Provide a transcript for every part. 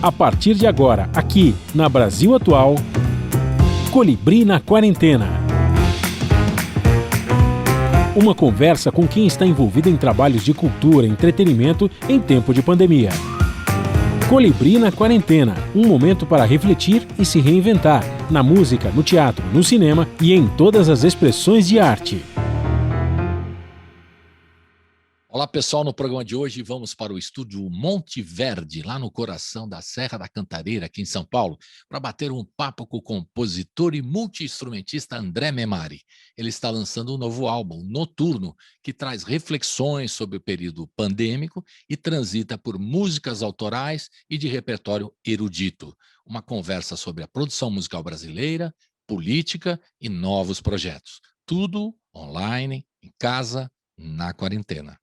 A partir de agora, aqui na Brasil Atual, Colibri na Quarentena. Uma conversa com quem está envolvido em trabalhos de cultura e entretenimento em tempo de pandemia. Colibri na Quarentena, um momento para refletir e se reinventar, na música, no teatro, no cinema e em todas as expressões de arte. Olá pessoal, no programa de hoje vamos para o estúdio Monte Verde, lá no coração da Serra da Cantareira, aqui em São Paulo, para bater um papo com o compositor e multi-instrumentista André Memari. Ele está lançando um novo álbum, Noturno, que traz reflexões sobre o período pandêmico e transita por músicas autorais e de repertório erudito. Uma conversa sobre a produção musical brasileira, política e novos projetos. Tudo online, em casa, na quarentena.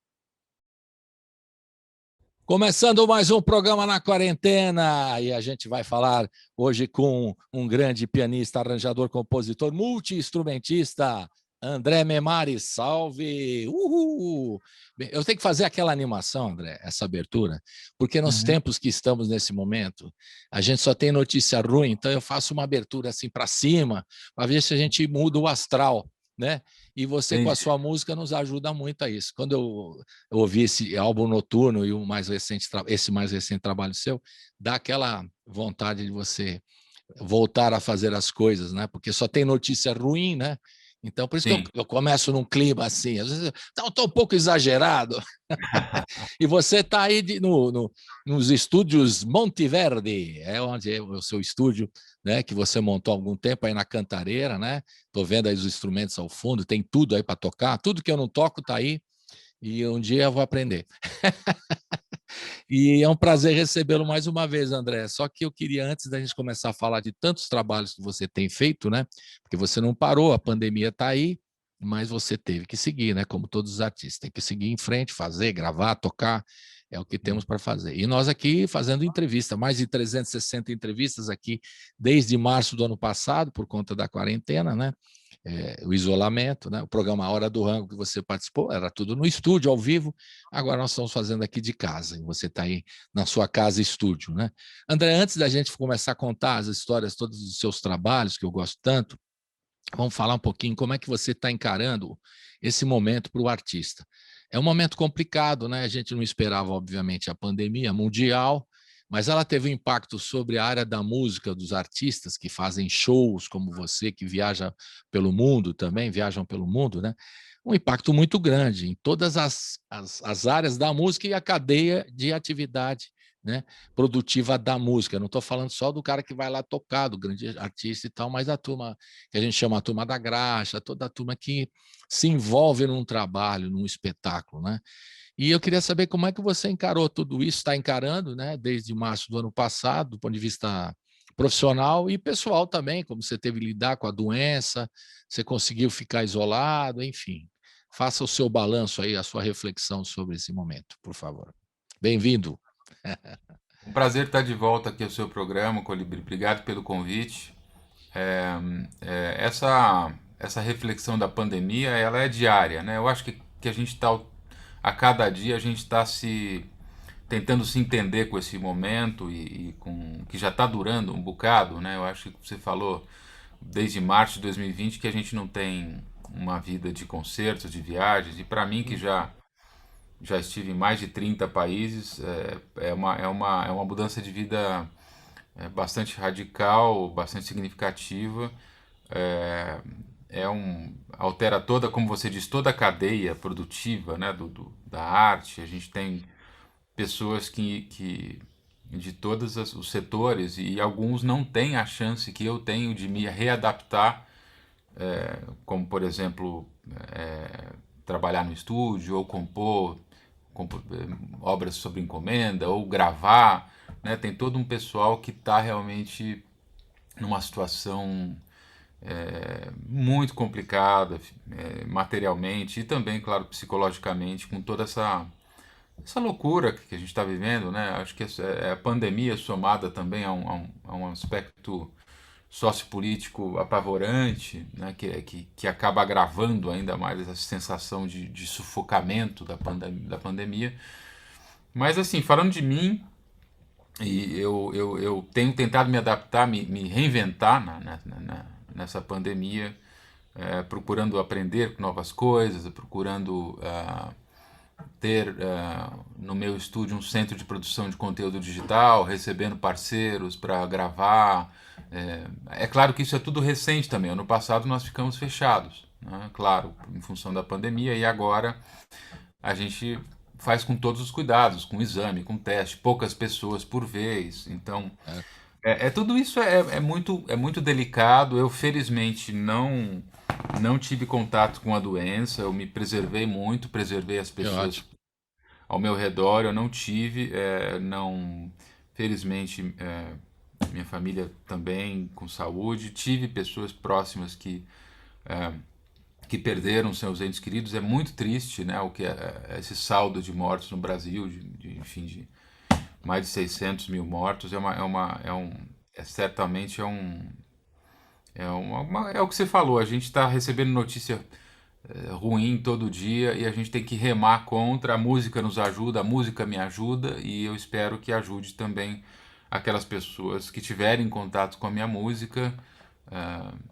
Começando mais um programa na quarentena, e a gente vai falar hoje com um grande pianista, arranjador, compositor, multi-instrumentista, André Memari. Salve! Uhul! Bem, eu tenho que fazer aquela animação, André, essa abertura, porque nos tempos que estamos nesse momento, a gente só tem notícia ruim, então eu faço uma abertura assim para cima, para ver se a gente muda o astral, né? E você, com a sua música, nos ajuda muito a isso. Quando eu ouvi esse álbum Noturno e esse mais recente trabalho seu, dá aquela vontade de você voltar a fazer as coisas, né? Porque só tem notícia ruim, né? Então, por isso que eu começo num clima assim, às vezes eu estou um pouco exagerado. E você está aí nos estúdios Monte Verde, é onde é o seu estúdio, né, que você montou há algum tempo aí na Cantareira, né? Estou vendo aí os instrumentos ao fundo, tem tudo aí para tocar, tudo que eu não toco está aí, e um dia eu vou aprender. E é um prazer recebê-lo mais uma vez, André. Só que eu queria, antes da gente começar a falar de tantos trabalhos que você tem feito, né? Porque você não parou, a pandemia está aí, mas você teve que seguir, né? Como todos os artistas, tem que seguir em frente, fazer, gravar, tocar, é o que temos para fazer. E nós aqui fazendo entrevista, mais de 360 entrevistas aqui desde março do ano passado, por conta da quarentena, né? O isolamento, né? O programa Hora do Rango que você participou, era tudo no estúdio, ao vivo. Agora nós estamos fazendo aqui de casa, e você está aí na sua casa estúdio, né? André, antes da gente começar a contar as histórias, todos os seus trabalhos, que eu gosto tanto, vamos falar um pouquinho como é que você está encarando esse momento para o artista. É um momento complicado, né? A gente não esperava, obviamente, a pandemia mundial, mas ela teve um impacto sobre a área da música, dos artistas que fazem shows, como você, que viaja pelo mundo também, viajam pelo mundo, né? Um impacto muito grande em todas as áreas da música e a cadeia de atividade, né, produtiva da música. Eu não estou falando só do cara que vai lá tocar, do grande artista e tal, mas da turma que a gente chama a turma da graxa, toda a turma que se envolve num trabalho, num espetáculo, né? E eu queria saber como é que você encarou tudo isso, está encarando, né, desde março do ano passado, do ponto de vista profissional e pessoal também, como você teve que lidar com a doença, você conseguiu ficar isolado, enfim. Faça o seu balanço aí, a sua reflexão sobre esse momento, por favor. Bem-vindo. Um prazer estar de volta aqui ao seu programa, Colibri. Obrigado pelo convite. Essa reflexão da pandemia, ela é diária, né? Eu acho que a gente está, a cada dia, a gente está tentando se entender com esse momento e com que já está durando um bocado, né? Eu acho que você falou desde março de 2020 que a gente não tem uma vida de concertos, de viagens, e para mim que já estive em mais de 30 países, é uma mudança de vida bastante radical, bastante significativa, é, altera toda, como você diz, toda a cadeia produtiva, né, da arte. A gente tem pessoas que de todos os setores, e alguns não têm a chance que eu tenho de me readaptar, como por exemplo trabalhar no estúdio ou compor obras sob encomenda ou gravar, né? Tem todo um pessoal que está realmente numa situação muito complicada, materialmente e também, claro, psicologicamente, com toda essa loucura que a gente está vivendo, né? Acho que a pandemia somada também a um aspecto sociopolítico apavorante, né? Que acaba agravando ainda mais essa sensação de sufocamento da pandemia. Mas assim, falando de mim, E eu tenho tentado me adaptar, me reinventar nessa pandemia, procurando aprender novas coisas, procurando ter no meu estúdio um centro de produção de conteúdo digital, recebendo parceiros para gravar. É claro que isso é tudo recente também. Ano passado nós ficamos fechados, né? Claro, em função da pandemia, e agora a gente faz com todos os cuidados, com exame, com teste, poucas pessoas por vez. Então, É, tudo isso é muito delicado. Eu, felizmente, não tive contato com a doença, eu me preservei muito, preservei as que pessoas ótimo. ao meu redor, eu não tive, não, felizmente, minha família também com saúde, tive pessoas próximas que perderam seus entes queridos. É muito triste, né, o que esse saldo de mortos no Brasil, enfim, de mais de 600 mil mortos, certamente é o que você falou. A gente está recebendo notícia ruim todo dia e a gente tem que remar contra. A música nos ajuda, a música me ajuda, e eu espero que ajude também aquelas pessoas que tiverem contato com a minha música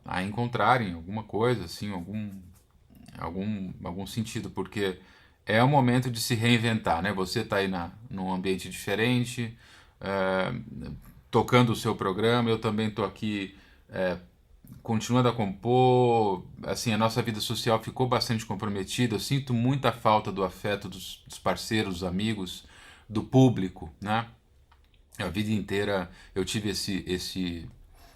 a encontrarem alguma coisa, assim, algum sentido, porque é o momento de se reinventar, né? Você está aí num ambiente diferente, é, tocando o seu programa, eu também estou aqui continuando a compor. Assim, a nossa vida social ficou bastante comprometida. Eu sinto muita falta do afeto dos parceiros, dos amigos, do público, né? A vida inteira eu tive esse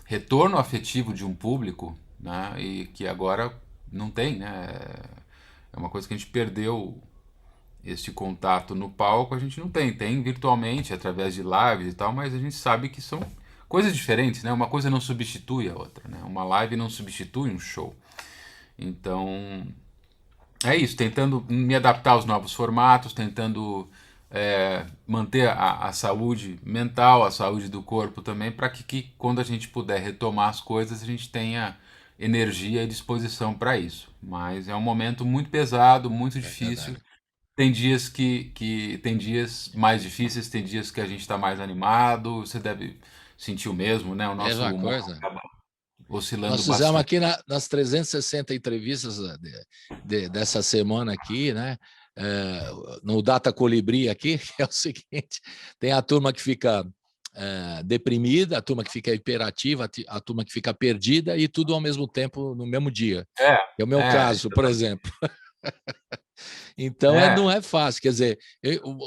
retorno afetivo de um público, né? E que agora não tem, né? É uma coisa que a gente perdeu, esse contato no palco. A gente não tem virtualmente, através de lives e tal, mas a gente sabe que são coisas diferentes, né? Uma coisa não substitui a outra, né? Uma live não substitui um show. Então, é isso, tentando me adaptar aos novos formatos, tentando manter a saúde mental, a saúde do corpo também, para que quando a gente puder retomar as coisas, a gente tenha energia e disposição para isso. Mas é um momento muito pesado, muito É difícil. verdade. Tem dias tem dias mais difíceis, tem dias que a gente está mais animado. Você deve sentir o mesmo, né? O nosso Mesma humor coisa. acaba oscilando Nós fizemos bastante. aqui nas 360 entrevistas dessa semana aqui, né? No Data Colibri aqui, que é o seguinte: tem a turma que fica deprimida, a turma que fica hiperativa, a turma que fica perdida, e tudo ao mesmo tempo no mesmo dia. É, Que é o meu é, caso, por exemplo. Então, é, não é fácil. Quer dizer,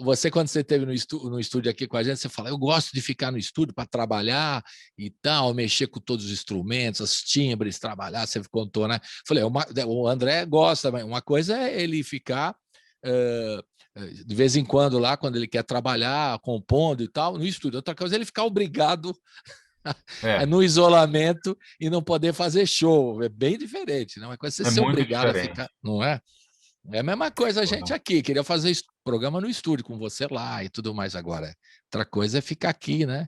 você, quando você esteve no estúdio aqui com a gente, você fala: eu gosto de ficar no estúdio para trabalhar e tal, mexer com todos os instrumentos, os timbres, trabalhar. Você contou, né? Falei: o André gosta, mas uma coisa é ele ficar de vez em quando lá, quando ele quer trabalhar, compondo e tal, no estúdio. Outra coisa é ele ficar obrigado é, no isolamento e não poder fazer show. É bem diferente, né? Uma coisa é você é ser muito obrigado a diferente. ficar, não é? É a mesma coisa a gente aqui, queria fazer programa no estúdio com você lá e tudo mais agora. Outra coisa é ficar aqui, né?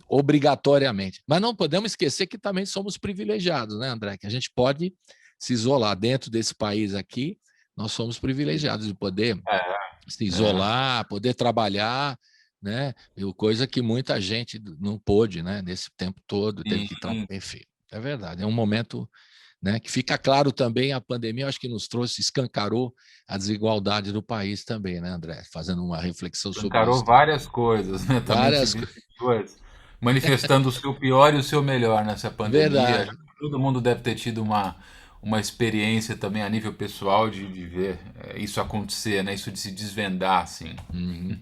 Obrigatoriamente. Mas não podemos esquecer que também somos privilegiados, né, André? Que a gente pode se isolar dentro desse país aqui. Nós somos privilegiados de poder É, se é, isolar, poder trabalhar, né? Coisa que muita gente não pôde, né? Nesse tempo todo, teve que trabalhar. sim, Enfim, é verdade. É um momento, né, que fica claro também. A pandemia, acho que nos trouxe, escancarou a desigualdade do país também, né, André? Fazendo uma reflexão sobre encarou isso. várias coisas, né? Também Várias tive coisas. pessoas manifestando o seu pior e o seu melhor nessa pandemia. Verdade. Todo mundo deve ter tido uma experiência também a nível pessoal de ver isso acontecer, né? Isso de se desvendar, assim. Uhum.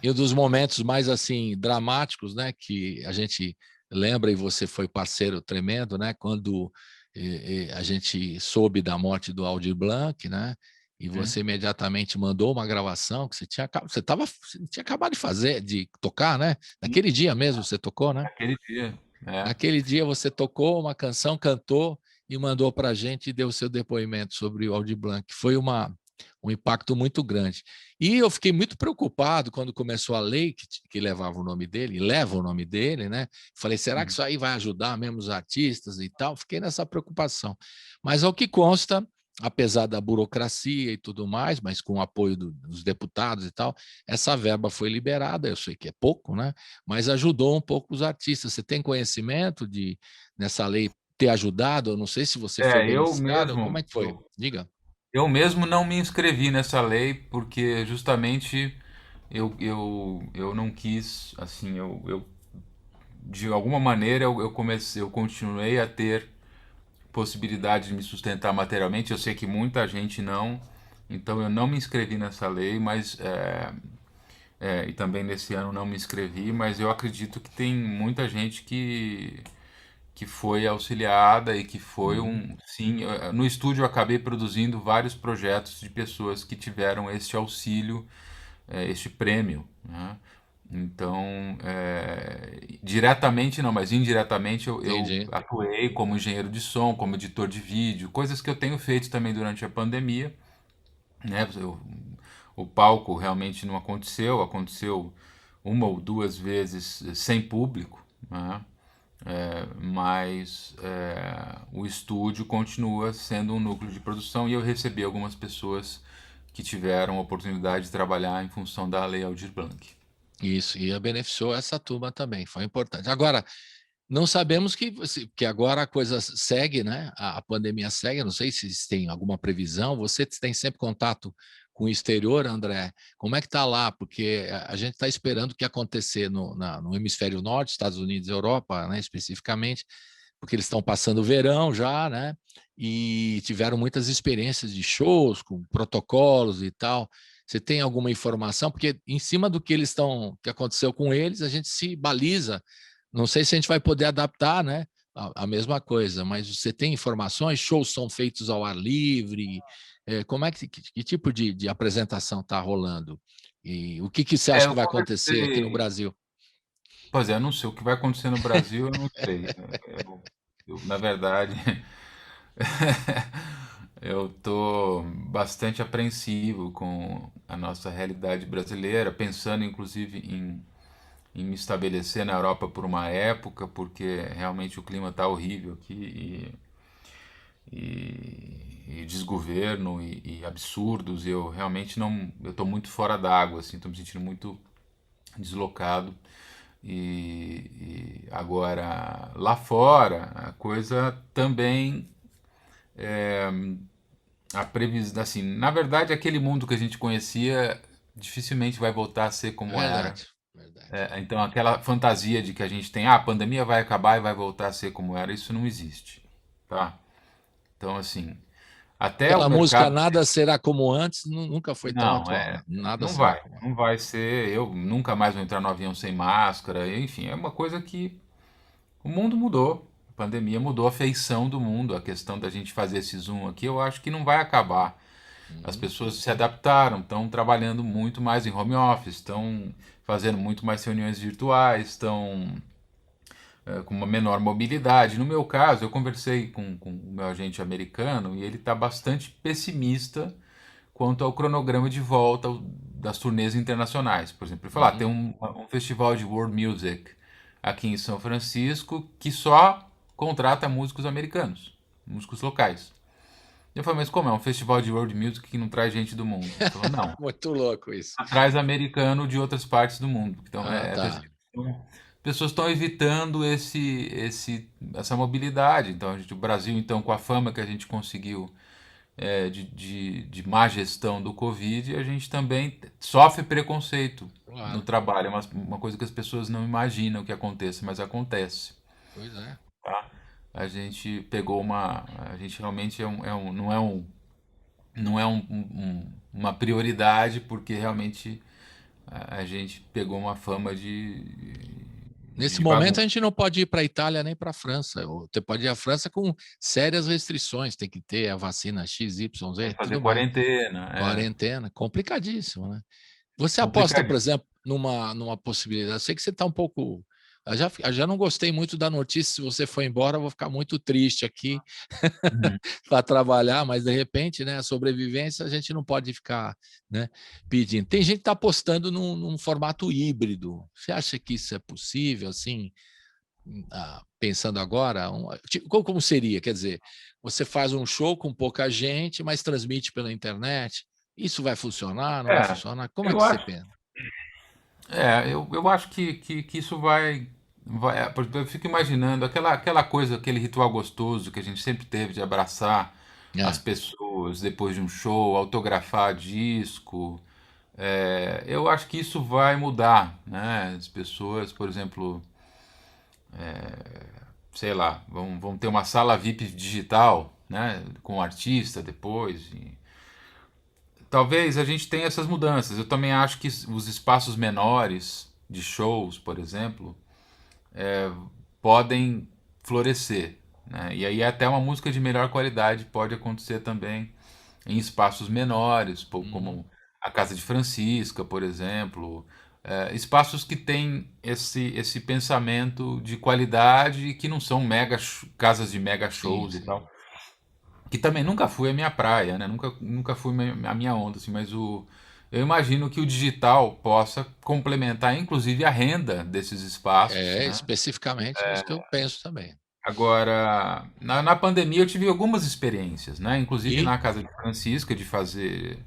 E um dos momentos mais assim dramáticos, né, que a gente lembra, e você foi parceiro tremendo, né, quando a gente soube da morte do Aldir Blanc, né, e Hum? você imediatamente mandou uma gravação que você tinha acabado de fazer, de tocar, né? Naquele dia mesmo você tocou, né? Aquele dia, né? Naquele dia você tocou uma canção, cantou e mandou para a gente e deu seu depoimento sobre o Aldir Blanc. Foi um impacto muito grande. E eu fiquei muito preocupado quando começou a lei que levava o nome dele, e leva o nome dele, né? Falei: será que isso aí vai ajudar mesmo os artistas e tal? Fiquei nessa preocupação. Mas ao que consta, apesar da burocracia e tudo mais, mas com o apoio dos deputados e tal, essa verba foi liberada, eu sei que é pouco, né? Mas ajudou um pouco os artistas. Você tem conhecimento de nessa lei ter ajudado? Eu não sei se você foi É, eu beneficiado, como mesmo, é que foi? Diga. eu mesmo não me inscrevi nessa lei porque justamente eu não quis, assim, de alguma maneira eu continuei a ter possibilidade de me sustentar materialmente. Eu sei que muita gente não, então eu não me inscrevi nessa lei, mas e também nesse ano não me inscrevi, mas eu acredito que tem muita gente que foi auxiliada e que foi Uhum. um. Sim, no estúdio eu acabei produzindo vários projetos de pessoas que tiveram este auxílio, este prêmio, né? Então, diretamente não, mas indiretamente eu Entendi. atuei como engenheiro de som, como editor de vídeo, coisas que eu tenho feito também durante a pandemia, né? O palco realmente não aconteceu, aconteceu uma ou duas vezes sem público, né? Mas o estúdio continua sendo um núcleo de produção e eu recebi algumas pessoas que tiveram a oportunidade de trabalhar em função da Lei Aldir Blanc. Isso, e beneficiou essa turma também, foi importante. Agora, não sabemos que agora a coisa segue, né? A pandemia segue. Eu não sei se tem alguma previsão. Você tem sempre contato com o exterior, André? Como é que está lá? Porque a gente está esperando o que acontecer no hemisfério norte, Estados Unidos e Europa, né, especificamente, porque eles estão passando o verão já, né? E tiveram muitas experiências de shows com protocolos e tal. Você tem alguma informação? Porque em cima do que eles estão, que aconteceu com eles, a gente se baliza. Não sei se a gente vai poder adaptar, né? A mesma coisa, mas você tem informações? Shows são feitos ao ar livre? Como é que tipo de apresentação está rolando? E o que você acha que Eu vai acontecer aqui no conversei. Brasil? Pois é, eu não sei. O que vai acontecer no Brasil, eu não sei. Na verdade, eu estou bastante apreensivo com a nossa realidade brasileira, pensando inclusive em me estabelecer na Europa por uma época, porque realmente o clima está horrível aqui e desgoverno e absurdos. Eu realmente não, eu estou muito fora d'água, assim, estou me sentindo muito deslocado. E agora lá fora a coisa também a previsão assim, na verdade aquele mundo que a gente conhecia dificilmente vai voltar a ser como era. Verdade, verdade. Então aquela fantasia de que a gente tem, ah, a pandemia vai acabar e vai voltar a ser como era, isso não existe, tá? Então assim, até o Aquela música mercado. Nada Será Como Antes nunca foi tão Não, atual, né? Nada não será vai, como antes. não vai ser. Eu nunca mais vou entrar no avião sem máscara. Enfim, é uma coisa que o mundo mudou. A pandemia mudou a feição do mundo. A questão da gente fazer esse zoom aqui, eu acho que não vai acabar. As Uhum. pessoas se adaptaram, estão trabalhando muito mais em home office, estão fazendo muito mais reuniões virtuais, estão com uma menor mobilidade. No meu caso, eu conversei com o meu agente americano e ele está bastante pessimista quanto ao cronograma de volta das turnês internacionais. Por exemplo, ele falou, tem Uhum. um festival de world music aqui em São Francisco que só contrata músicos americanos, músicos locais. Eu falei, mas como é um festival de world music que não traz gente do mundo? Ele falou, não, Muito louco isso. traz americano de outras partes do mundo. Então, Ah, tá. pessoas estão evitando essa mobilidade. Então, o Brasil, então, com a fama que a gente conseguiu de má gestão do Covid, a gente também sofre preconceito no Claro. trabalho. É uma coisa que as pessoas não imaginam que aconteça, mas acontece. Pois é. Tá? A gente pegou uma. A gente realmente não é uma prioridade, porque realmente a gente pegou uma fama Nesse de momento, a bagunça. gente não pode ir para a Itália nem para a França. Você pode ir à França com sérias restrições, tem que ter a vacina Tem XYZ, que fazer tudo mais. quarentena. Quarentena, complicadíssimo, né? Você aposta, por Complicadíssimo. exemplo, numa possibilidade. Eu sei que você está um pouco. Eu já não gostei muito da notícia. Se você for embora, eu vou ficar muito triste aqui Uhum. para trabalhar, mas de repente, né, a sobrevivência a gente não pode ficar, né, pedindo. Tem gente que está apostando num formato híbrido. Você acha que isso é possível, assim? pensando agora, como seria? Quer dizer, você faz um show com pouca gente, mas transmite pela internet. Isso vai funcionar? Não vai É, funcionar? Como é eu que você acho, pensa? eu acho que isso vai. Por exemplo, eu fico imaginando aquela coisa, aquele ritual gostoso que a gente sempre teve de abraçar as É, pessoas depois de um show, autografar disco. Eu acho que isso vai mudar, né? As pessoas, por exemplo, sei lá, vão ter uma sala VIP digital, né? Com o artista depois. Talvez a gente tenha essas mudanças. Eu também acho que os espaços menores de shows, por exemplo, podem florescer, né? E aí até uma música de melhor qualidade pode acontecer também em espaços menores, uhum, como a Casa de Francisca, por exemplo. Espaços que têm esse pensamento de qualidade e que não são casas de mega sim, shows e sim, tal. Que também nunca foi a minha praia, né? Nunca foi a minha onda, assim, mas eu imagino que o digital possa complementar, inclusive, a renda desses espaços, é né? especificamente isso que eu penso também. Agora, na pandemia eu tive algumas experiências, né? Inclusive E, na Casa de Francisca, de fazer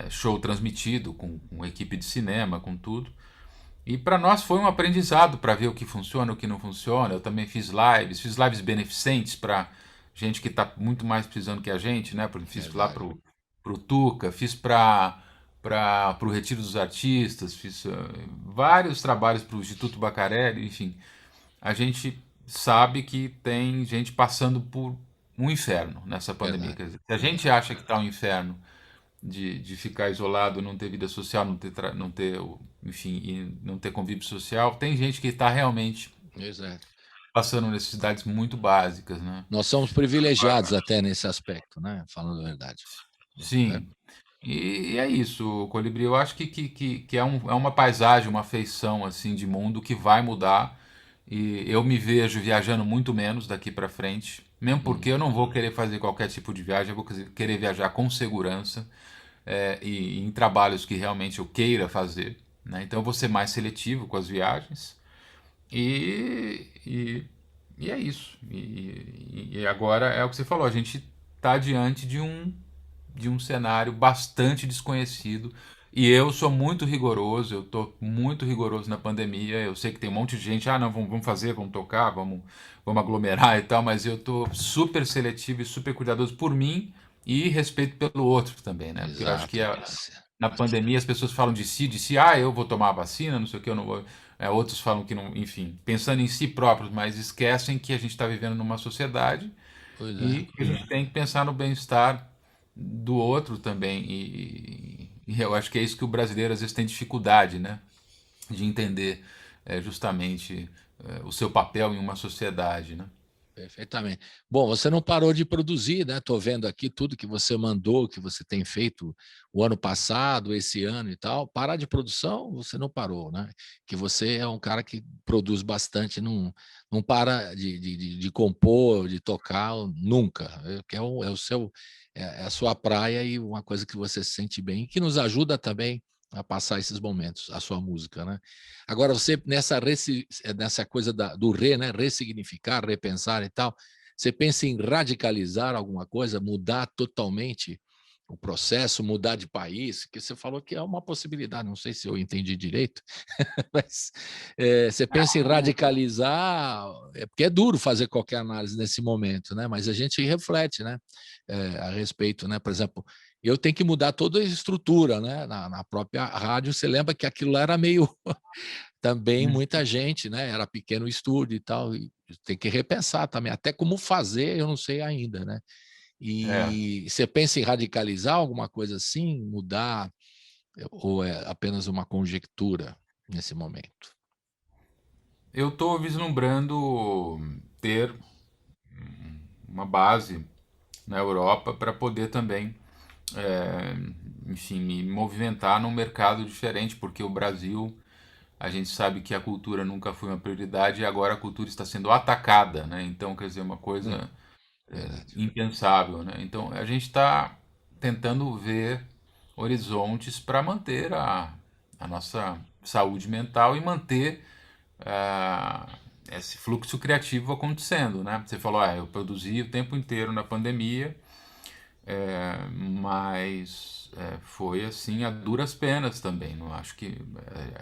show transmitido com equipe de cinema, com tudo. E para nós foi um aprendizado para ver o que funciona, o que não funciona. Eu também fiz lives beneficentes para gente que está muito mais precisando que a gente, né? Fiz lá verdade, pro Tuca, fiz para o Retiro dos Artistas, fiz vários trabalhos para o Instituto Bacarelli, enfim. A gente sabe que tem gente passando por um inferno nessa pandemia. verdade, Quer dizer, se a gente verdade. acha que está um inferno de ficar isolado, não ter vida social, não ter, enfim, e não ter convívio social, tem gente que está realmente Exato. passando necessidades muito básicas, né? Nós somos privilegiados até nesse aspecto, né? Falando a verdade. É, Sim. E é isso, Colibri. Eu acho que é uma paisagem, uma feição assim de mundo que vai mudar. E eu me vejo viajando muito menos daqui para frente, mesmo porque uhum, eu não vou querer fazer qualquer tipo de viagem, eu vou querer viajar com segurança e em trabalhos que realmente eu queira fazer, né? Então eu vou ser mais seletivo com as viagens e, e, e é isso. E agora é o que você falou, a gente está diante de um cenário bastante desconhecido. E eu sou muito rigoroso, eu estou muito rigoroso na pandemia. Eu sei que tem um monte de gente, não, vamos fazer, vamos tocar, vamos aglomerar e tal, mas eu estou super seletivo e super cuidadoso por mim e respeito pelo outro também, né? Porque eu acho que exato. na pandemia as pessoas falam de si, eu vou tomar a vacina, não sei o que, eu não vou. Outros falam que não, enfim, pensando em si próprios, mas esquecem que a gente está vivendo numa sociedade Pois é. e que a gente tem que pensar no bem-estar do outro também. E eu acho que é isso que o brasileiro às vezes tem dificuldade, né? De entender justamente o seu papel em uma sociedade, né? Perfeitamente. Bom, você não parou de produzir, né? Estou vendo aqui tudo que você mandou, que você tem feito o ano passado, esse ano e tal. Parar de produção, você não parou, né? Que você é um cara que produz bastante, não para de compor, de tocar nunca. Que é o seu, é a sua praia e uma coisa que você se sente bem, e que nos ajuda também a passar esses momentos, a sua música, né? Agora, você, nessa coisa do né? Ressignificar, repensar e tal, você pensa em radicalizar alguma coisa, mudar totalmente o processo, mudar de país, que você falou que é uma possibilidade, não sei se eu entendi direito, mas você pensa em radicalizar, porque é duro fazer qualquer análise nesse momento, né? Mas a gente reflete, né? A respeito, né? Por exemplo, eu tenho que mudar toda a estrutura, né? Na própria rádio, você lembra que aquilo lá era meio também muita gente, né? Era pequeno estúdio e tal, e tem que repensar também, até como fazer, eu não sei ainda, né? É. E você pensa em radicalizar alguma coisa assim, mudar, ou é apenas uma conjectura nesse momento? Eu estou vislumbrando ter uma base na Europa para poder também, é, enfim, me movimentar num mercado diferente, porque o Brasil, a gente sabe que a cultura nunca foi uma prioridade e agora a cultura está sendo atacada, né? Então, quer dizer, uma Hum, coisa verdade. impensável, né? Então, a gente está tentando ver horizontes para manter a nossa saúde mental e manter esse fluxo criativo acontecendo, né? Você falou, eu produzi o tempo inteiro na pandemia, mas foi assim a duras penas também. Não acho que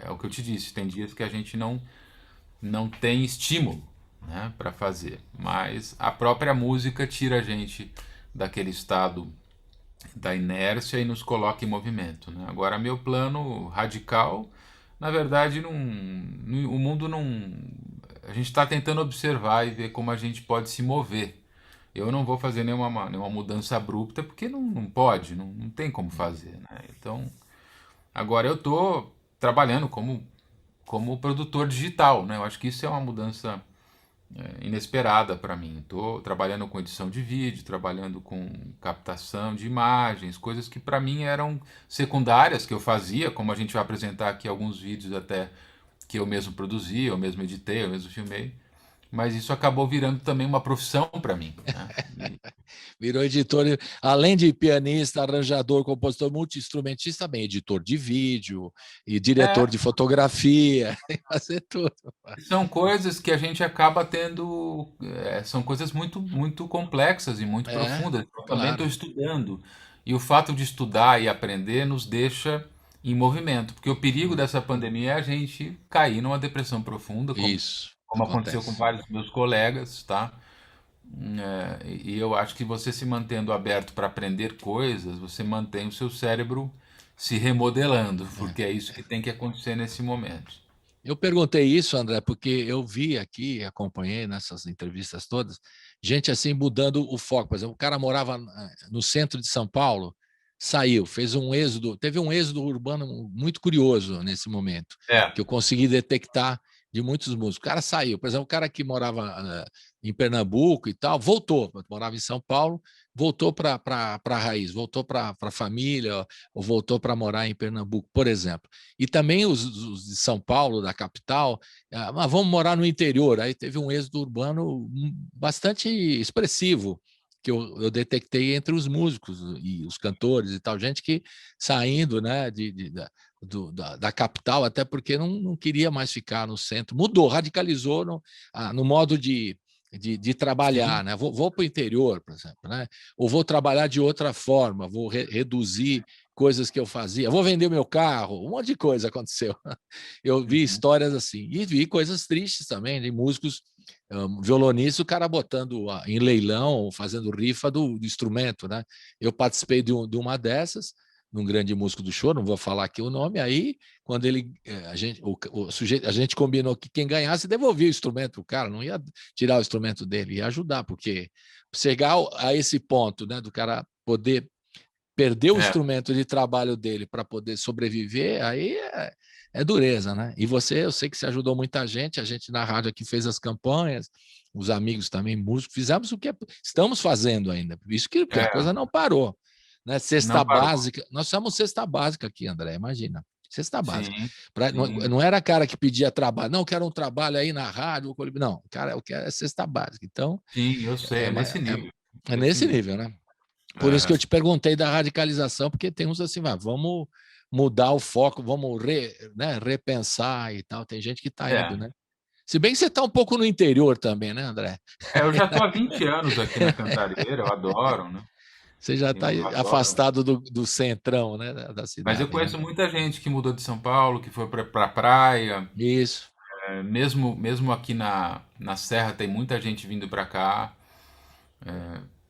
é o que eu te disse. Tem dias que a gente não tem estímulo, né, para fazer, mas a própria música tira a gente daquele estado da inércia e nos coloca em movimento, né? Agora, meu plano radical, na verdade, o mundo não. A gente está tentando observar e ver como a gente pode se mover. Eu não vou fazer nenhuma mudança abrupta porque não pode, não tem como fazer, né? Então, agora eu estou trabalhando como produtor digital, né? Eu acho que isso é uma mudança inesperada para mim. Estou trabalhando com edição de vídeo, trabalhando com captação de imagens, coisas que para mim eram secundárias que eu fazia, como a gente vai apresentar aqui alguns vídeos até que eu mesmo produzi, eu mesmo editei, eu mesmo filmei. Mas isso acabou virando também uma profissão para mim, né? Virou editor, além de pianista, arranjador, compositor, multi-instrumentista, também editor de vídeo e diretor de fotografia, fazer tudo. São coisas que a gente acaba tendo, são coisas muito, muito complexas e muito profundas. Eu também estou estudando. E o fato de estudar e aprender nos deixa em movimento, porque o perigo dessa pandemia é a gente cair numa depressão profunda, Isso, como aconteceu com vários meus colegas, tá? E eu acho que você se mantendo aberto para aprender coisas, você mantém o seu cérebro se remodelando, porque é isso que tem que acontecer nesse momento. Eu perguntei isso, André, porque eu vi aqui, acompanhei nessas entrevistas todas, gente assim mudando o foco. Por exemplo, o cara morava no centro de São Paulo, saiu, fez um êxodo, teve um êxodo urbano muito curioso nesse momento, que eu consegui detectar de muitos músicos. O cara saiu, por exemplo, o cara que morava em Pernambuco e tal, voltou, morava em São Paulo, voltou para a raiz, voltou para a família, ou voltou para morar em Pernambuco, por exemplo. E também os de São Paulo, da capital, mas vamos morar no interior. Aí teve um êxodo urbano bastante expressivo, que eu detectei entre os músicos e os cantores e tal, gente que saindo, né, da capital, até porque não queria mais ficar no centro. Mudou, radicalizou no modo de trabalhar, né? Vou para o interior, por exemplo, né? Ou vou trabalhar de outra forma, vou reduzir coisas que eu fazia, vou vender meu carro, um monte de coisa aconteceu. Eu vi histórias assim, e vi coisas tristes também, de músicos, violonistas, o cara botando em leilão, fazendo rifa do instrumento, né? Eu participei de uma dessas, num grande músico do show, não vou falar aqui o nome, aí quando a gente combinou que quem ganhasse devolvia o instrumento, o cara não ia tirar o instrumento dele, ia ajudar, porque chegar a esse ponto, né, do cara poder perder o instrumento de trabalho dele para poder sobreviver, aí é dureza, né? E você, eu sei que você ajudou muita gente, a gente na rádio aqui fez as campanhas, os amigos também, músicos, fizemos o que estamos fazendo ainda, por isso que a coisa não parou. Né? Cesta básica, nós chamamos cesta básica aqui, André, imagina. Cesta básica. Não era cara que pedia trabalho, não, quero um trabalho aí na rádio, não, cara, eu quero cesta básica. Então, sim, eu sei, é nesse nível. É nesse nível, né? Por isso que eu te perguntei da radicalização, porque tem uns assim, vamos mudar o foco, vamos repensar e tal. Tem gente que está indo, né? Se bem que você está um pouco no interior também, né, André? Eu já estou há 20 anos aqui na Cantareira, eu adoro, né? Você já está afastado do centrão, né, da cidade. Mas eu conheço muita gente que mudou de São Paulo, que foi para a praia. Isso. Mesmo aqui na Serra tem muita gente vindo para cá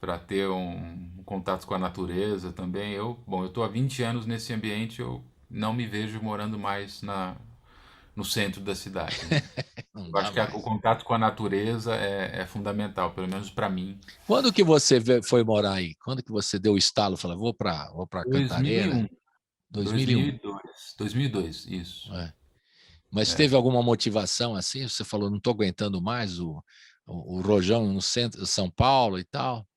para ter um contato com a natureza também. Eu estou há 20 anos nesse ambiente, eu não me vejo morando mais no centro da cidade. Né? Eu acho que o contato com a natureza é fundamental, pelo menos para mim. Quando que você foi morar aí? Quando que você deu o estalo? Falou, vou para Cantareira? 2002, isso. Mas teve alguma motivação assim? Você falou, não estou aguentando mais o rojão no centro de São Paulo e tal?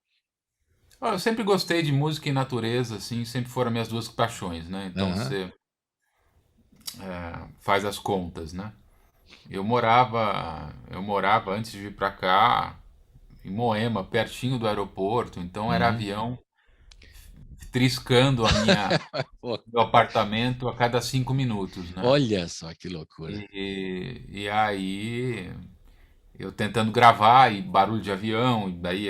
Eu sempre gostei de música e natureza, assim, sempre foram minhas duas paixões, né? Então você faz as contas, né? Eu morava antes de vir para cá em Moema, pertinho do aeroporto, então era avião triscando meu apartamento a cada 5 minutos, né? Olha só que loucura. E aí eu tentando gravar e barulho de avião, e daí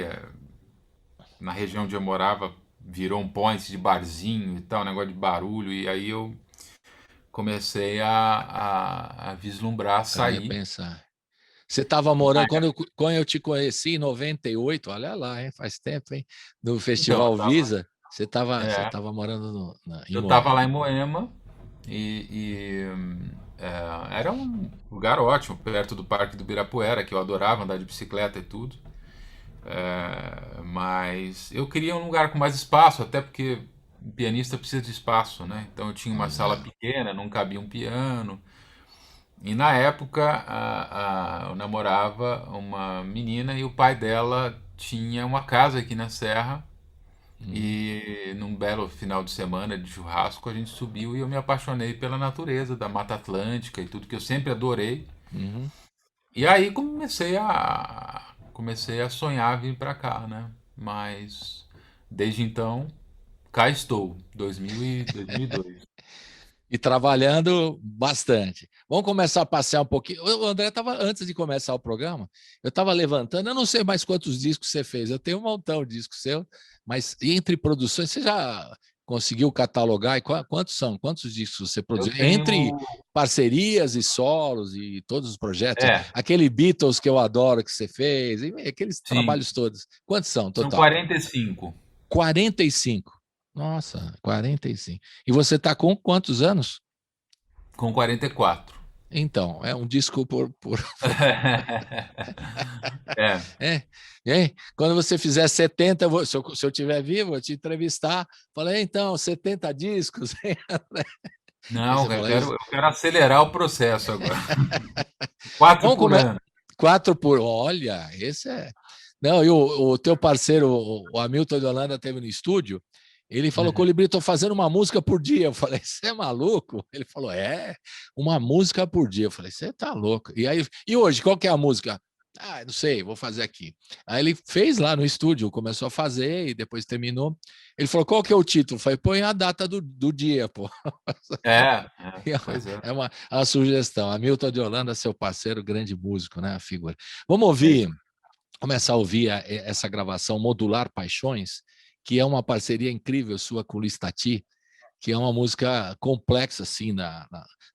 na região onde eu morava virou um point de barzinho e tal, negócio de barulho, e aí eu comecei a vislumbrar A sair. repensar. Você estava morando, quando eu te conheci em 98, olha lá, hein, faz tempo, hein? No Então, Festival Visa, você é, tava morando em eu estava Moema. lá em Moema era um lugar ótimo, perto do Parque do Ibirapuera, que eu adorava andar de bicicleta e tudo. Mas eu queria um lugar com mais espaço, até porque um pianista precisa de espaço, né? Então eu tinha uma Pois sala é. pequena, não cabia um piano. E na época eu namorava uma menina e o pai dela tinha uma casa aqui na Serra. Uhum, E num belo final de semana de churrasco a gente subiu e eu me apaixonei pela natureza, da Mata Atlântica e tudo que eu sempre adorei. uhum. E aí comecei a sonhar vir para cá, né? Mas desde então cá estou, 2002. E trabalhando bastante. Vamos começar a passear um pouquinho. O André estava, antes de começar o programa, eu estava levantando, eu não sei mais quantos discos você fez, eu tenho um montão de discos seu, mas entre produções, você já conseguiu catalogar? E quantos são? Quantos discos você Eu produziu? Entre tenho, parcerias e solos e todos os projetos, é, aquele Beatles que eu adoro que você fez, e aqueles sim, trabalhos todos. Quantos são, são total? 45, 45. Nossa, 45. E você está com quantos anos? com 44. Então, é um disco É, é, é. Quando você fizer 70, se eu tiver vivo, eu te entrevistar, falei, então, 70 discos. Aí você não, fala isso. eu quero acelerar o processo agora. 4 Vamos por comer ano. 4 por. Olha, esse é. Não, e o teu parceiro, o Hamilton de Holanda, teve no estúdio. Ele falou, Uhum. Colibri, estou fazendo uma música por dia. Eu falei, você é maluco? Ele falou, uma música por dia. Eu falei, você tá louco. E hoje, qual que é a música? Ah, não sei, vou fazer aqui. Aí ele fez lá no estúdio, começou a fazer e depois terminou. Ele falou, qual que é o título? Eu falei, põe a data do dia, pô. Pois é. É uma sugestão. Hamilton de Holanda, seu parceiro, grande músico, né? A figura. Vamos É isso. começar a ouvir essa gravação Modular Paixões, que é uma parceria incrível sua com o Luiz Tati, que é uma música complexa, assim,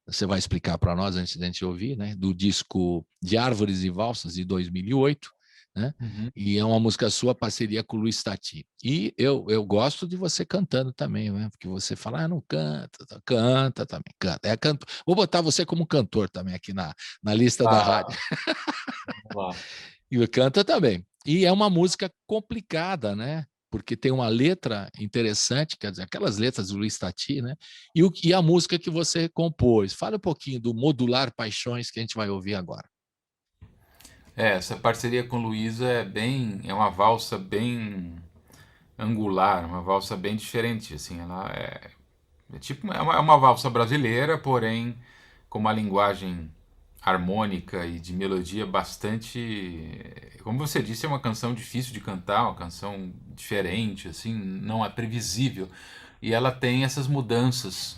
você vai explicar para nós antes da gente ouvir, né? Do disco de Árvores e Valsas, de 2008, né? Uhum. E é uma música sua, parceria com o Luiz Tati. E eu gosto de você cantando também, né? Porque você fala, não canta, canta também, canta. Vou botar você como cantor também aqui na lista da rádio. Ah, vamos lá. E canta também. E é uma música complicada, né? Porque tem uma letra interessante, quer dizer, aquelas letras do Luiz Tati, né? E a música que você compôs. Fala um pouquinho do Modular Paixões que a gente vai ouvir agora. Essa parceria com Luísa é uma valsa bem angular, uma valsa bem diferente, assim, ela é tipo, é uma valsa brasileira, porém com uma linguagem harmônica e de melodia bastante, como você disse, é uma canção difícil de cantar, uma canção diferente, assim, não é previsível, e ela tem essas mudanças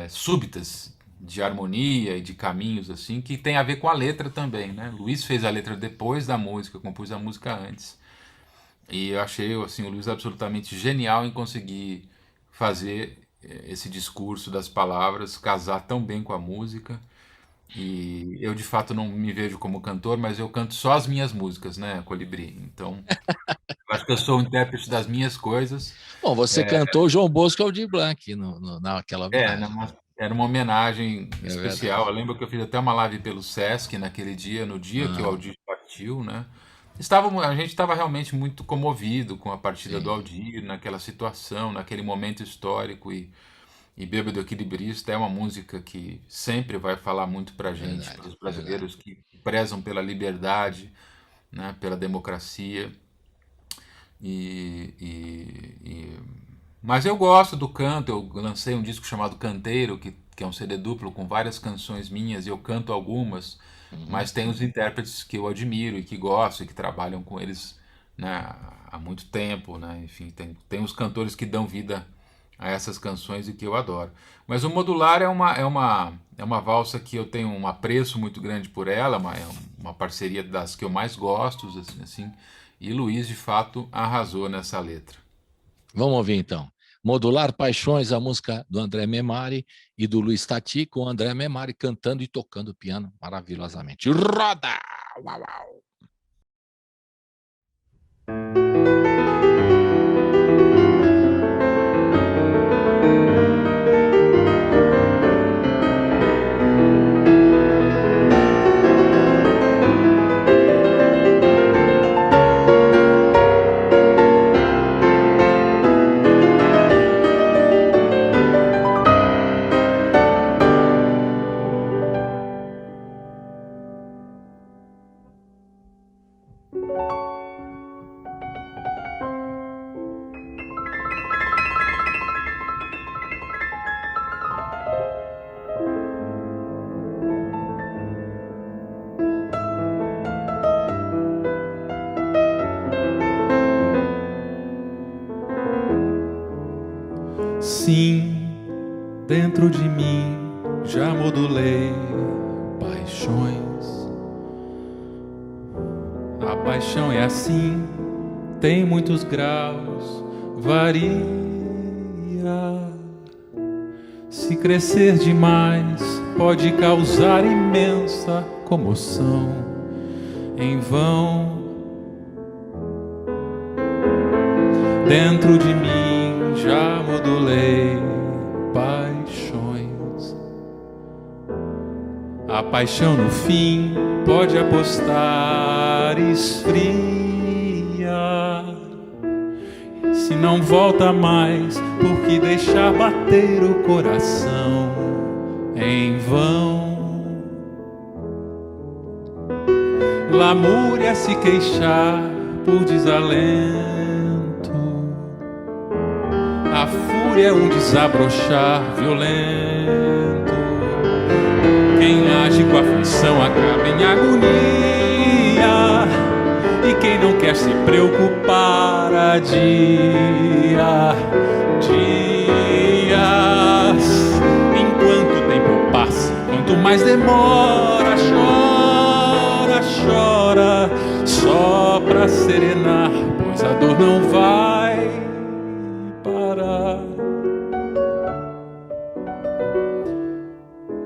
súbitas de harmonia e de caminhos assim que tem a ver com a letra também, né? Luiz fez a letra depois da música, compôs a música antes. E eu achei assim o Luiz absolutamente genial em conseguir fazer esse discurso das palavras casar tão bem com a música. E eu de fato não me vejo como cantor, mas eu canto só as minhas músicas, né, Colibri? Então, eu acho que eu sou o intérprete das minhas coisas. Bom, você cantou João Bosco Aldir Blanc naquela É, homenagem. era uma homenagem É especial. verdade. Eu lembro que eu fiz até uma live pelo Sesc naquele dia, no dia que o Ah, Aldir partiu, né? A gente estava realmente muito comovido com a partida do sim, Aldir, naquela situação, naquele momento histórico. E Bêbado Equilibrista é uma música que sempre vai falar muito pra é gente, verdade, para os é verdade. brasileiros que prezam pela liberdade, né, pela democracia. E, e- e- Mas eu gosto do canto, eu lancei um disco chamado Canteiro, que é um CD duplo com várias canções minhas, e eu canto algumas, Uhum. mas tem os intérpretes que eu admiro e que gosto e que trabalham com eles, né, há muito tempo, né? Enfim, tem os cantores que dão vida a essas canções e que eu adoro. Mas o modular é uma valsa que eu tenho um apreço muito grande por ela, uma parceria das que eu mais gosto, assim, e Luiz, de fato, arrasou nessa letra. Vamos ouvir, então. Modular Paixões, a música do André Memari e do Luiz Tati, com o André Memari cantando e tocando piano maravilhosamente. Roda! Uau, uau. Sim, dentro de mim já modulei paixões. A paixão é assim, tem muitos graus, varia. Se crescer demais, pode causar imensa comoção. Em vão, dentro de mim já modulei paixões. A paixão no fim pode apostar, esfria. Se não volta mais, por que deixar bater o coração em vão? Lamúria se queixar por desalento. A fúria é um desabrochar violento. Quem age com aflição acaba em agonia. E quem não quer se preocupar adia dias. Enquanto o tempo passa, quanto mais demora, chora, chora, só pra serenar, pois a dor não vai parar.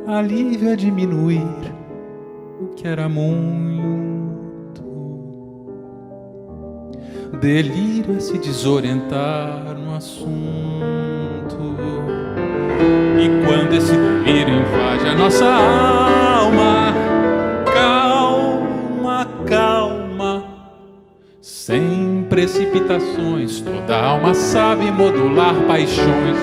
Alívio é diminuir o que era muito. Delírio é se desorientar no assunto. E quando esse delírio invade a nossa alma, calma, calma, sem precipitações, toda alma sabe modular paixões.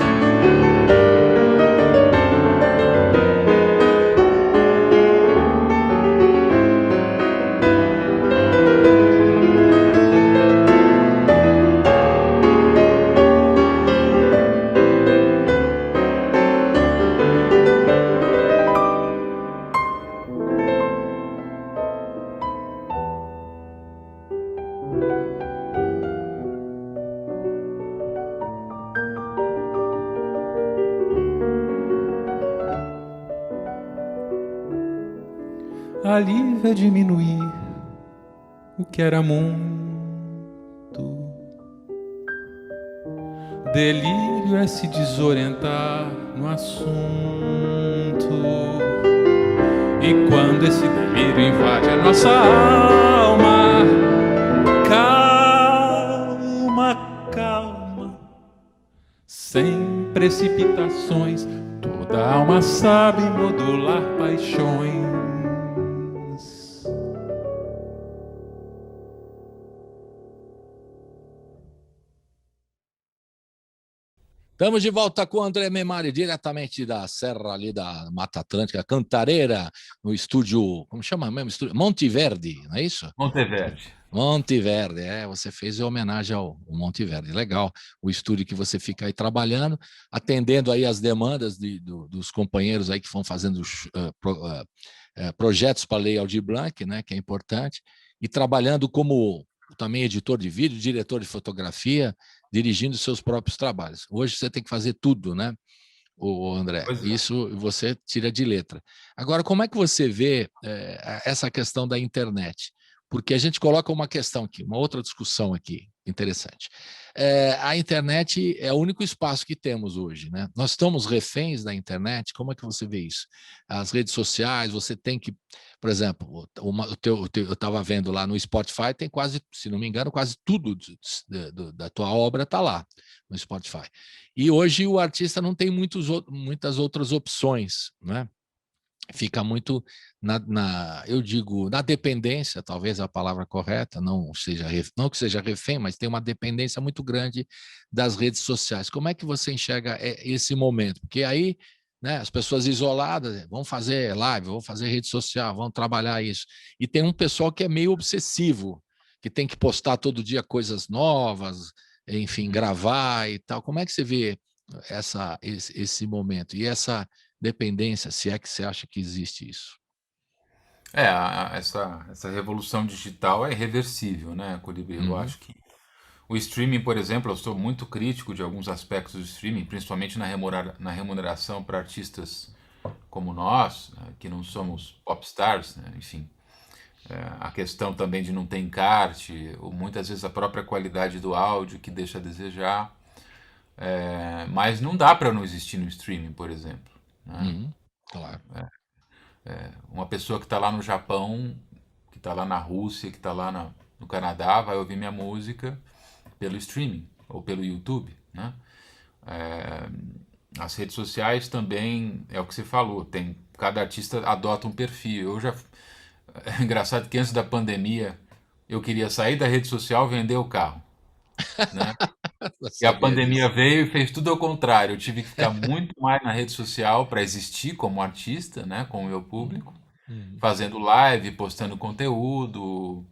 Alívio é diminuir o que era muito. Delírio é se desorientar no assunto. E quando esse delírio invade a nossa alma, calma, calma, sem precipitações, toda alma sabe modular paixões. Estamos de volta com o André Memari, diretamente da Serra ali da Mata Atlântica, Cantareira, no estúdio, como chama mesmo? Estúdio Monte Verde, não é isso? Monte Verde. Monte Verde, você fez em homenagem ao Monte Verde, legal. O estúdio que você fica aí trabalhando, atendendo aí as demandas dos companheiros aí que vão fazendo projetos para a Lei Aldir Blanc, né, que é importante, e trabalhando como também editor de vídeo, diretor de fotografia, dirigindo seus próprios trabalhos. Hoje você tem que fazer tudo, né? o André. Pois é. Isso você tira de letra. Agora, como é que você vê essa questão da internet? Porque a gente coloca uma questão aqui, uma outra discussão aqui, interessante. A internet é o único espaço que temos hoje, né? Nós estamos reféns da internet, como é que você vê isso? As redes sociais, você tem que, por exemplo, eu estava vendo lá no Spotify, tem quase, se não me engano, quase tudo da tua obra está lá no Spotify. E hoje o artista não tem muitas outras opções, né? Fica muito eu digo, na dependência, talvez a palavra correta, não que seja refém, mas tem uma dependência muito grande das redes sociais. Como é que você enxerga esse momento? Porque aí, né, as pessoas isoladas vão fazer live, vão fazer rede social, vão trabalhar isso. E tem um pessoal que é meio obsessivo, que tem que postar todo dia coisas novas, enfim, gravar e tal. Como é que você vê esse momento e essa dependência, se é que você acha que existe isso? Essa revolução digital é irreversível, né, Colibri? Eu Uhum. acho que o streaming, por exemplo, eu sou muito crítico de alguns aspectos do streaming, principalmente na remuneração para artistas como nós, né, que não somos popstars, né, enfim. A questão também de não ter encarte, ou muitas vezes a própria qualidade do áudio que deixa a desejar. Mas não dá para não existir no streaming, por exemplo, né? Uhum. Claro. Uma pessoa que está lá no Japão, que está lá na Rússia, que está lá no Canadá, vai ouvir minha música pelo streaming ou pelo YouTube, né? As redes sociais também é o que você falou, cada artista adota um perfil. É engraçado que antes da pandemia eu queria sair da rede social, vender o carro, né? Eu E a sabia pandemia disso. veio e fez tudo ao contrário. Eu tive que ficar muito mais na rede social para existir como artista, né, com o meu público, Uhum. fazendo live, postando conteúdo.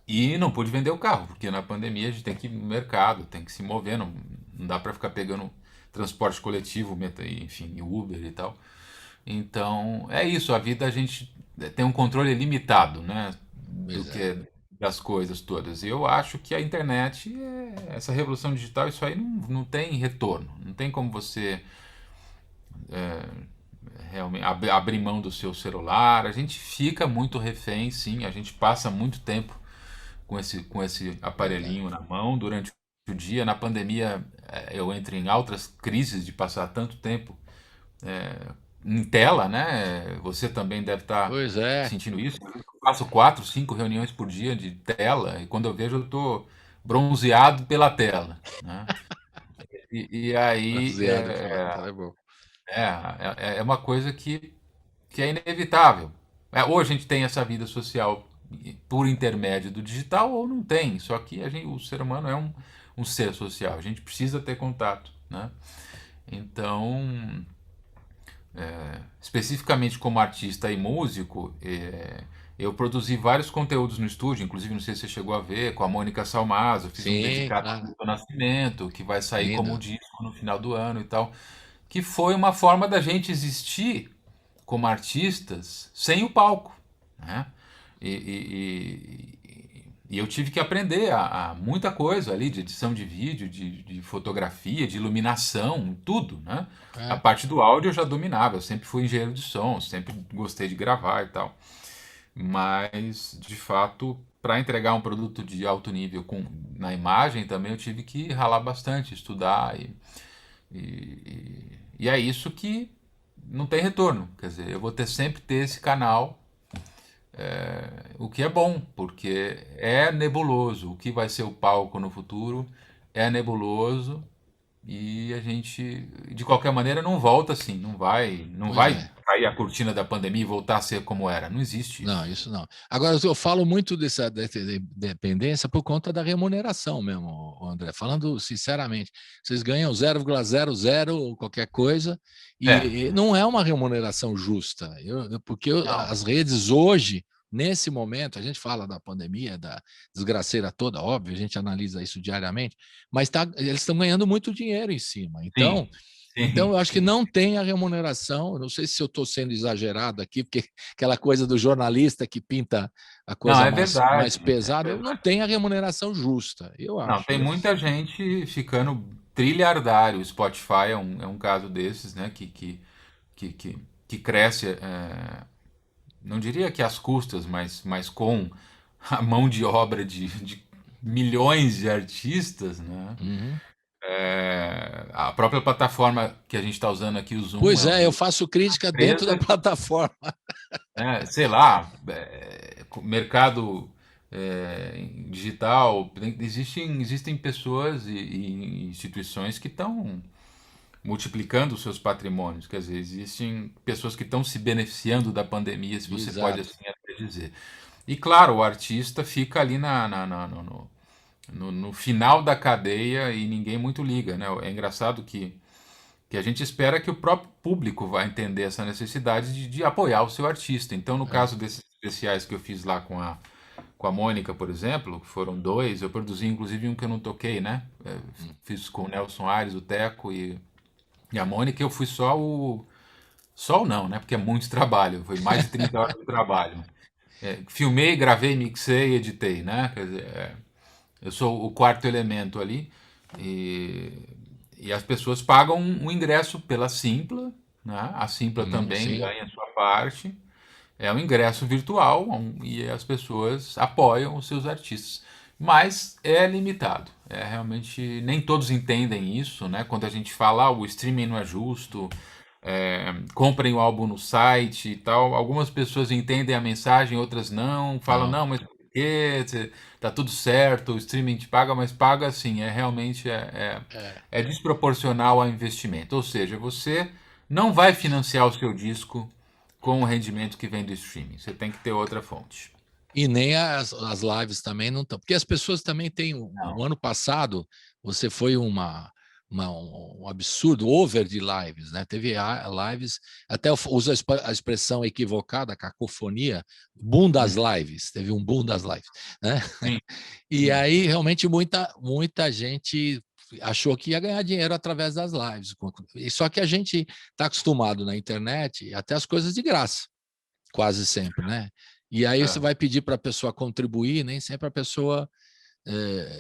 E não pude vender o carro, porque na pandemia a gente tem que ir no mercado, tem que se mover, não dá para ficar pegando transporte coletivo, enfim, Uber e tal. Então, é isso, a vida a gente tem um controle limitado, né, do Pois é. que das coisas todas. E eu acho que a internet, essa revolução digital, isso aí não tem retorno. Não tem como você realmente abrir mão do seu celular. A gente fica muito refém, sim, a gente passa muito tempo com esse Verdade. aparelhinho na mão durante o dia. Na pandemia, eu entro em altas crises de passar tanto tempo em tela, né? Você também deve estar Pois é. sentindo isso. Eu faço 4, 5 reuniões por dia de tela e quando eu vejo eu estou bronzeado pela tela, né? E aí Baseado pela tela é bom. é uma coisa que é inevitável. Ou a gente tem essa vida social por intermédio do digital ou não tem. Só que o ser humano é um ser social. A gente precisa ter contato, né? Então, especificamente como artista e músico, eu produzi vários conteúdos no estúdio, inclusive não sei se você chegou a ver, com a Mônica Salmazo, eu fiz um Sim, dedicado claro. ao Nascimento, que vai sair como Lindo. disco no final do ano e tal, que foi uma forma da gente existir como artistas sem o palco, né? E eu tive que aprender a muita coisa ali de edição de vídeo, de fotografia, de iluminação, tudo, né? A É. parte do áudio eu já dominava, eu sempre fui engenheiro de som, sempre gostei de gravar e tal. Mas, de fato, para entregar um produto de alto nível na imagem também eu tive que ralar bastante, estudar e é isso que não tem retorno. Quer dizer, eu vou sempre ter esse canal, o que é bom, porque é nebuloso. O que vai ser o palco no futuro é nebuloso e a gente, de qualquer maneira, não volta assim. Não Pois vai é. cair a cortina da pandemia e voltar a ser como era. Não existe isso. Não, isso não. Agora, eu falo muito dessa dependência por conta da remuneração mesmo, André. Falando sinceramente, vocês ganham 0,00 qualquer coisa É, e não é uma remuneração justa. Porque não, as redes hoje, nesse momento, a gente fala da pandemia, da desgraceira toda, óbvio, a gente analisa isso diariamente, mas eles estão ganhando muito dinheiro em cima. Então, sim, eu sim, acho que sim. não tem a remuneração. Não sei se eu estou sendo exagerado aqui, porque aquela coisa do jornalista que pinta a Não, coisa é mais verdade, é pesada, não verdade. tem a remuneração justa, eu Não, acho. tem muita gente ficando trilhardário. O Spotify é um caso desses, né? Que cresce, não diria que às custas, mas com a mão de obra de milhões de artistas, né? Uhum. A própria plataforma que a gente está usando aqui, o Zoom, Pois eu faço crítica dentro da plataforma. sei lá, mercado digital, existem pessoas e instituições que estão multiplicando os seus patrimônios, quer dizer, existem pessoas que estão se beneficiando da pandemia, se você pode Exato. assim até dizer. E claro, o artista fica ali no final da cadeia e ninguém muito liga, né? É engraçado que a gente espera que o próprio público vai entender essa necessidade de apoiar o seu artista. Então, no caso desses especiais que eu fiz lá com a Mônica, por exemplo, que foram 2, eu produzi inclusive um que eu não toquei, né? Fiz com o Nelson Aires, o Teco e a Mônica, eu fui só o. Só o não, né? Porque é muito trabalho, foi mais de 30 horas de trabalho. Filmei, gravei, mixei, editei, né? Quer dizer, eu sou o quarto elemento ali. E as pessoas pagam um ingresso pela Simpla, né? A Simpla também Sim. ganha a sua parte. É um ingresso virtual e as pessoas apoiam os seus artistas. Mas é limitado. Realmente nem todos entendem isso, né? Quando a gente fala o streaming não é justo, comprem o álbum no site e tal. Algumas pessoas entendem a mensagem, outras não. Falam, Não. não, mas por quê? Tá tudo certo, o streaming te paga, mas paga assim. Realmente é desproporcional ao investimento. Ou seja, você não vai financiar o seu disco com o rendimento que vem do streaming. Você tem que ter outra fonte. E nem as lives também não estão. Porque as pessoas também têm. O ano passado, você foi um absurdo over de lives, né? Teve lives, até uso a expressão equivocada, cacofonia, boom das lives. Teve um boom das lives, né? Sim. E aí, realmente, muita gente achou que ia ganhar dinheiro através das lives. Só que a gente está acostumado na internet até as coisas de graça, quase sempre, né? E aí você vai pedir para a pessoa contribuir, nem sempre a pessoa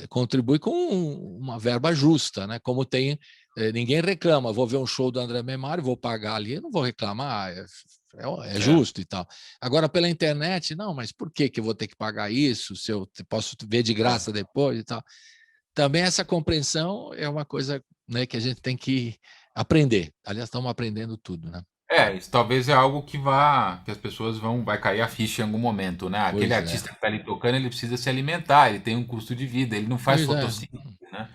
contribui com uma verba justa, né? Como tem, ninguém reclama, vou ver um show do André Memari, vou pagar ali, eu não vou reclamar, é justo e tal. Agora, pela internet, não, mas por que eu vou ter que pagar isso, se eu posso ver de graça depois e tal? Também essa compreensão é uma coisa, né, que a gente tem que aprender. Aliás, estamos aprendendo tudo, né? Isso talvez é algo que as pessoas vai cair a ficha em algum momento, né? Aquele Pois é. artista que está ali tocando, ele precisa se alimentar, ele tem um custo de vida, ele não faz Pois é. fotossíntese, né?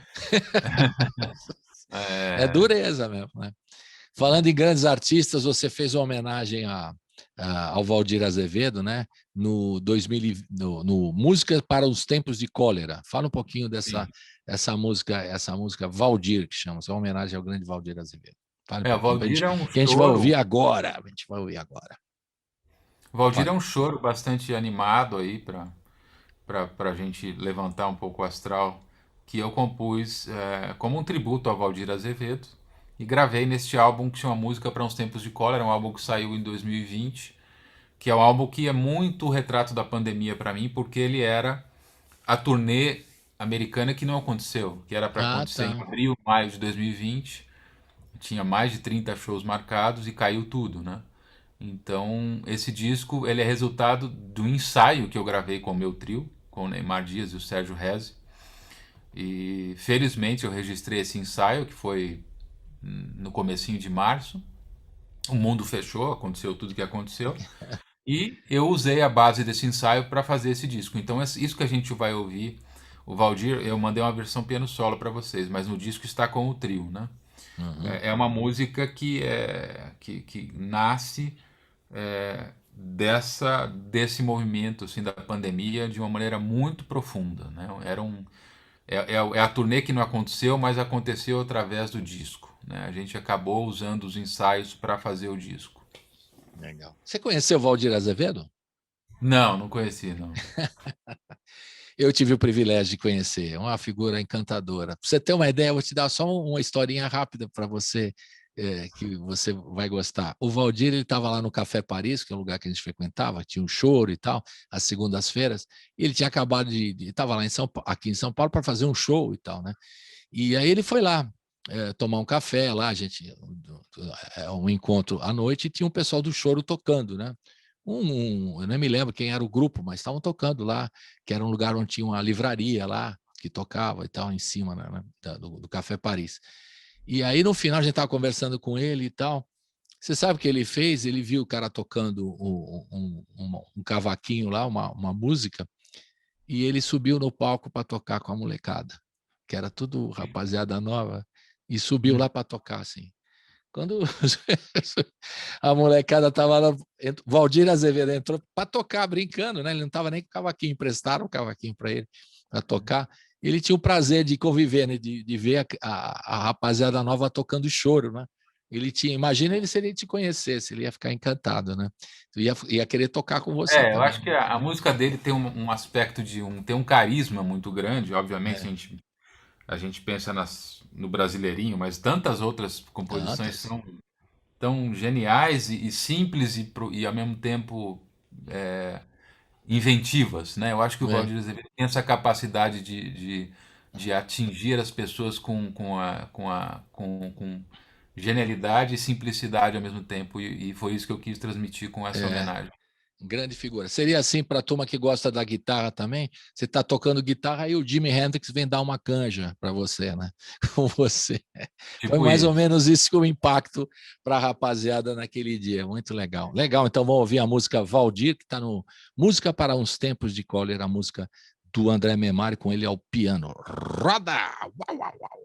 É dureza mesmo, né? Falando em grandes artistas, você fez uma homenagem ao Valdir Azevedo, né? No Música para os Tempos de Cólera. Fala um pouquinho essa música Valdir, que chama, é uma homenagem ao grande Valdir Azevedo. Fala um pouquinho Valdir é um que a gente vai choro. ouvir agora. A gente vai ouvir agora. Valdir é um choro bastante animado aí para a gente levantar um pouco o astral, que eu compus como um tributo ao Valdir Azevedo e gravei neste álbum que chama Música para uns Tempos de Cólera, um álbum que saiu em 2020, que é um álbum que é muito o retrato da pandemia para mim, porque ele era a turnê americana que não aconteceu, que era para acontecer em abril, maio de 2020, tinha mais de 30 shows marcados e caiu tudo, né? Então, esse disco ele é resultado do ensaio que eu gravei com o meu trio, com o Neymar Dias e o Sérgio Rezzi. E felizmente eu registrei esse ensaio, que foi no comecinho de março. O mundo fechou, aconteceu tudo o que aconteceu. E eu usei a base desse ensaio para fazer esse disco. Então, isso que a gente vai ouvir, o Valdir, eu mandei uma versão piano solo para vocês, mas no disco está com o trio, né? Uhum. É uma música que nasce desse movimento assim, da pandemia de uma maneira muito profunda, né? É a turnê que não aconteceu, mas aconteceu através do disco, né? A gente acabou usando os ensaios para fazer o disco. Legal. Você conheceu o Valdir Azevedo? Não conheci, não. Eu tive o privilégio de conhecer, é uma figura encantadora. Para você ter uma ideia, eu vou te dar só uma historinha rápida para você, que você vai gostar. O Valdir, ele estava lá no Café Paris, que é um lugar que a gente frequentava, tinha um choro e tal, às segundas-feiras, e ele tinha acabado estava lá aqui em São Paulo para fazer um show e tal, né? E aí ele foi lá, tomar um café lá, a gente um encontro à noite, e tinha um pessoal do choro tocando, né? Eu nem me lembro quem era o grupo, mas estavam tocando lá, que era um lugar onde tinha uma livraria lá, que tocava e tal, em cima, né, do Café Paris. E aí, no final, a gente estava conversando com ele e tal. Você sabe o que ele fez? Ele viu o cara tocando um cavaquinho lá, uma música, e ele subiu no palco para tocar com a molecada, que era tudo rapaziada nova, e subiu lá para tocar, assim. Quando a molecada estava lá, Valdir Azevedo entrou para tocar, brincando, né? Ele não estava nem com o cavaquinho, emprestaram o cavaquinho para ele para tocar. Ele tinha o prazer de conviver, né? de ver a rapaziada nova tocando choro, né? Imagina ele se ele te conhecesse, ele ia ficar encantado, né? Ia querer tocar com você Eu também. acho que a música dele tem um aspecto tem um carisma muito grande, obviamente a gente pensa no Brasileirinho, mas tantas outras composições Tantas. são tão geniais e simples e ao mesmo tempo inventivas, né? Eu acho que o É, Valdir Azevedo tem essa capacidade de atingir as pessoas com genialidade e simplicidade ao mesmo tempo, e foi isso que eu quis transmitir com essa é. homenagem. Grande figura. Seria assim para a turma que gosta da guitarra também? Você está tocando guitarra e o Jimi Hendrix vem dar uma canja para você, né? Com você. Foi Tipo mais ou isso. menos isso que o impacto para a rapaziada naquele dia. Muito legal. Legal, então vamos ouvir a música Valdir, que está no Música para uns Tempos de Cólera, a música do André Memari, com ele ao piano. Roda! Uau, uau, uau.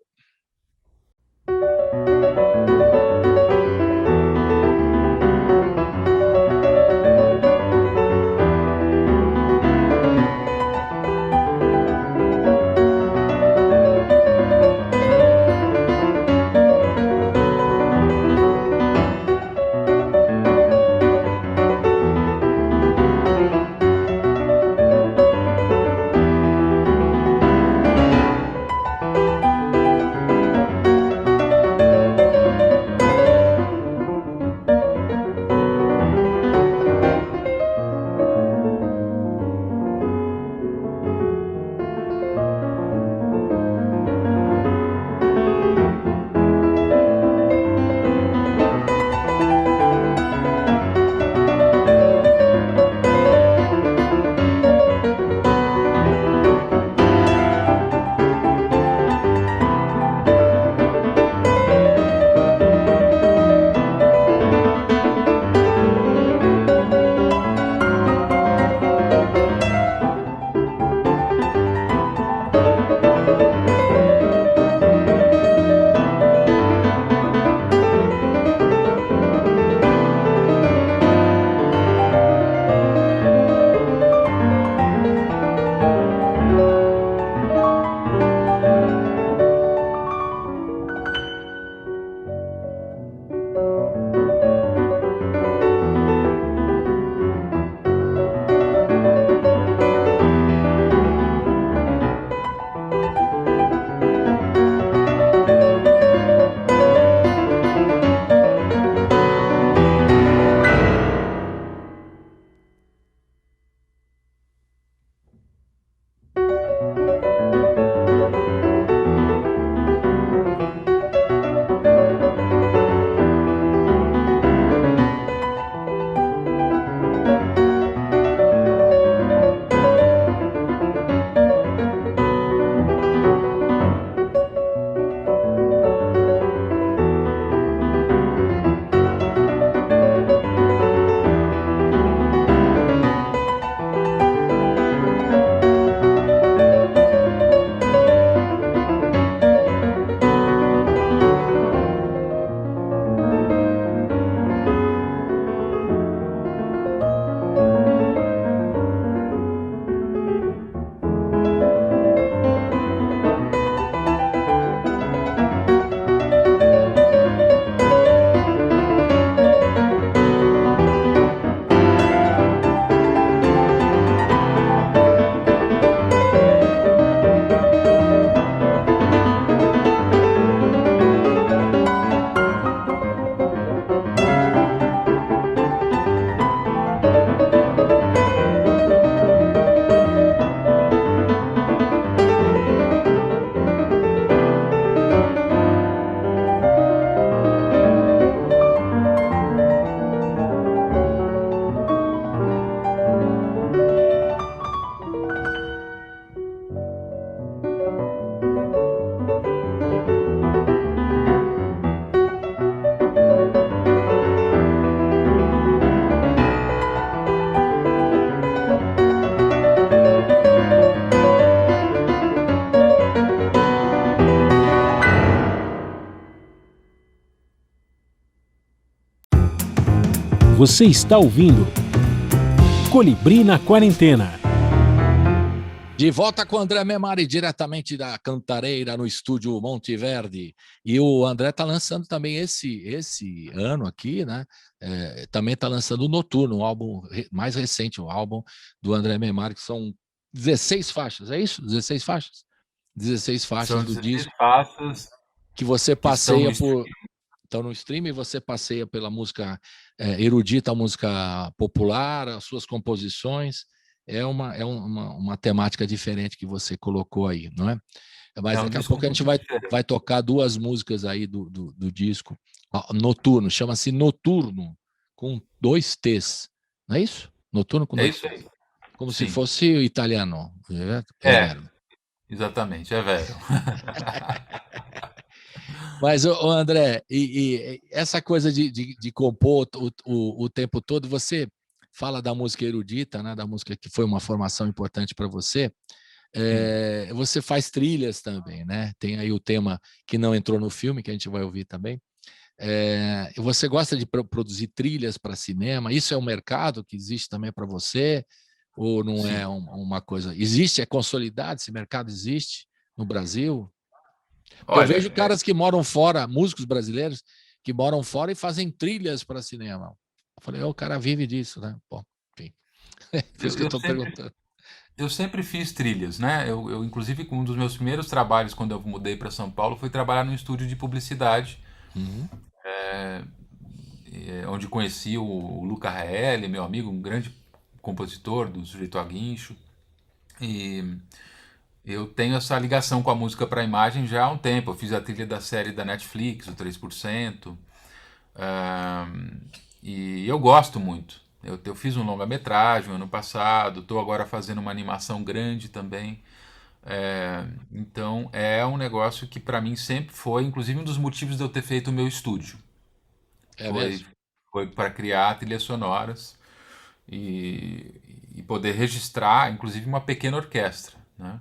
Você está ouvindo Colibri na Quarentena. De volta com o André Memari, diretamente da Cantareira, no estúdio Monteverde. E o André está lançando também esse ano aqui, né? Também está lançando o Noturno, um álbum mais recente, o álbum do André Memari, que são 16 faixas, é isso? 16 faixas? 16 faixas São do 16 disco faixas que você que estão passeia no por... streaming. Então, no streaming, você passeia pela música erudita, a música popular, as suas composições. É uma temática diferente que você colocou aí, não é? Mas É um daqui a disco pouco a gente muito diferente. vai tocar duas músicas aí do disco. Noturno, chama-se Noturno, com 2 T's. Não é isso? Noturno com É 2 isso T's. aí. Como se Sim. fosse italiano. É É, vero. exatamente, é velho. Mas, André, e essa coisa de compor o tempo todo, você fala da música erudita, né, da música que foi uma formação importante para você. Você faz trilhas também, né? Tem aí o tema que não entrou no filme, que a gente vai ouvir também. Você gosta de produzir trilhas para cinema? Isso é um mercado que existe também para você? Ou não Sim. é uma coisa... Existe? É consolidado? Esse mercado existe no Brasil? Eu Olha, vejo caras que moram fora, músicos brasileiros, que moram fora e fazem trilhas para cinema. Eu falei, o cara vive disso, né? Bom, enfim. Por isso que eu estou perguntando. eu sempre fiz trilhas, né? Inclusive, um dos meus primeiros trabalhos quando eu mudei para São Paulo foi trabalhar num estúdio de publicidade, Uhum. onde conheci o Luca Raeli, meu amigo, um grande compositor do Sujeito a Guincho. E eu tenho essa ligação com a música para a imagem já há um tempo. Eu fiz a trilha da série da Netflix, o 3%. E eu gosto muito. Eu fiz um longa-metragem ano passado, estou agora fazendo uma animação grande também. Então é um negócio que para mim sempre foi, inclusive um dos motivos de eu ter feito o meu estúdio. É Foi, mesmo? foi para criar trilhas sonoras e poder registrar, inclusive, uma pequena orquestra, né?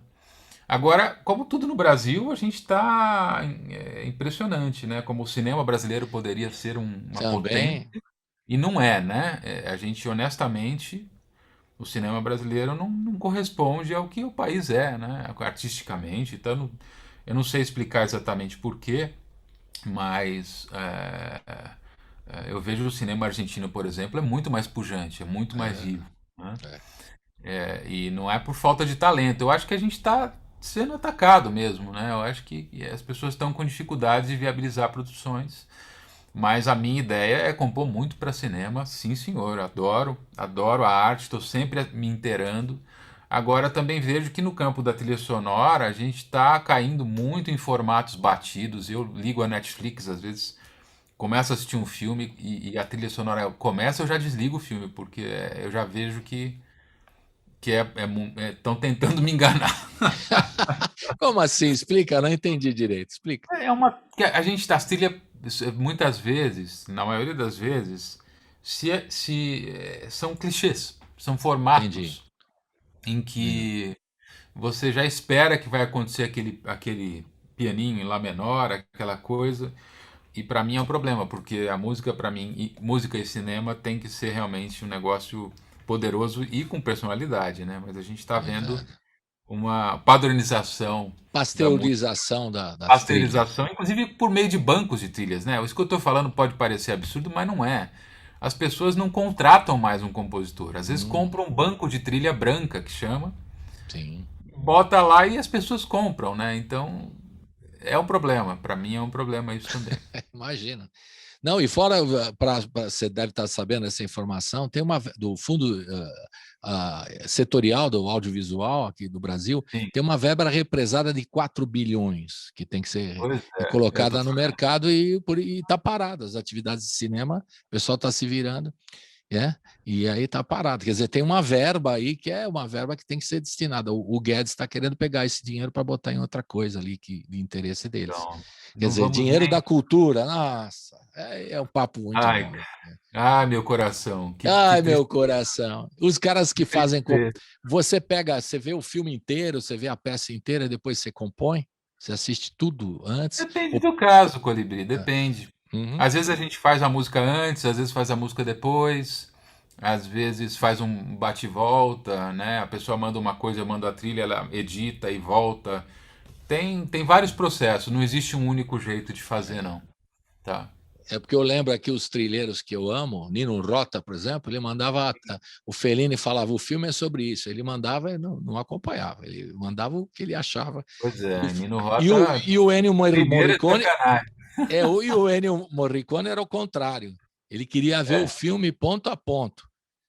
Agora, como tudo no Brasil, a gente está impressionante, né? Como o cinema brasileiro poderia ser uma potência, Também. e não é, né? A gente, honestamente, o cinema brasileiro não corresponde ao que o país é, né? Artisticamente. Então, eu não sei explicar exatamente por quê, mas eu vejo o cinema argentino, por exemplo, é muito mais pujante, é muito mais vivo, né? É. E não é por falta de talento. Eu acho que a gente está sendo atacado mesmo, né? Eu acho que as pessoas estão com dificuldade de viabilizar produções. Mas a minha ideia é compor muito para cinema, sim senhor. Adoro a arte, estou sempre me inteirando. Agora também vejo que no campo da trilha sonora a gente está caindo muito em formatos batidos. Eu ligo a Netflix às vezes, começo a assistir um filme e a trilha sonora começa, eu já desligo o filme, porque eu já vejo que estão tentando me enganar. Como assim? Explica, não entendi direito. Explica. Que a gente das trilha muitas vezes, na maioria das vezes, são clichês, são Entendi. formatos em que você já espera que vai acontecer aquele pianinho em lá menor, aquela coisa. E para mim é um problema, porque a música para mim, música e cinema tem que ser realmente um negócio poderoso e com personalidade, né? Mas a gente está vendo Verdade. uma padronização da música, Pasteurização das trilhas. pasteurização, inclusive por meio de bancos de trilhas, né? Isso que eu estou falando pode parecer absurdo, mas não é. As pessoas não contratam mais um compositor. Às vezes compram um banco de trilha branca, que chama, Sim. bota lá e as pessoas compram, né? Então é um problema. Para mim é um problema isso também. Imagina. Não, e fora, você deve estar sabendo essa informação, tem do fundo setorial do audiovisual aqui do Brasil, Sim, tem uma verba represada de 4 bilhões que tem que ser pois eu tô colocada no sabendo. mercado e está parada. As atividades de cinema, o pessoal está se virando. E aí está parado. Quer dizer, tem uma verba aí que é uma verba que tem que ser destinada. O Guedes está querendo pegar esse dinheiro para botar em outra coisa ali de interesse deles. Então, Quer não dizer, vamos dinheiro da nem. cultura, nossa, é um papo muito Ai, longo. ai, meu coração, que Ai, tristeza. meu coração. Os caras que Que fazem. tristeza. Você vê o filme inteiro, você vê a peça inteira, depois você compõe, você assiste tudo antes. Depende do caso, Colibri, depende. Uhum. Às vezes a gente faz a música antes, às vezes faz a música depois, às vezes faz um bate e volta, né? A pessoa manda uma coisa, eu mando a trilha, ela edita e volta. Tem vários processos, não existe um único jeito de fazer, não. Tá. É porque eu lembro aqui os trilheiros que eu amo, Nino Rota, por exemplo, ele mandava, o Fellini falava, o filme é sobre isso, ele mandava e não acompanhava, ele mandava o que ele achava. Pois E o, é, Nino e o, Rota, e o Ennio primeiro é Morricone, sacanagem. e o Ennio Morricone era o contrário, ele queria ver o É, filme ponto a ponto,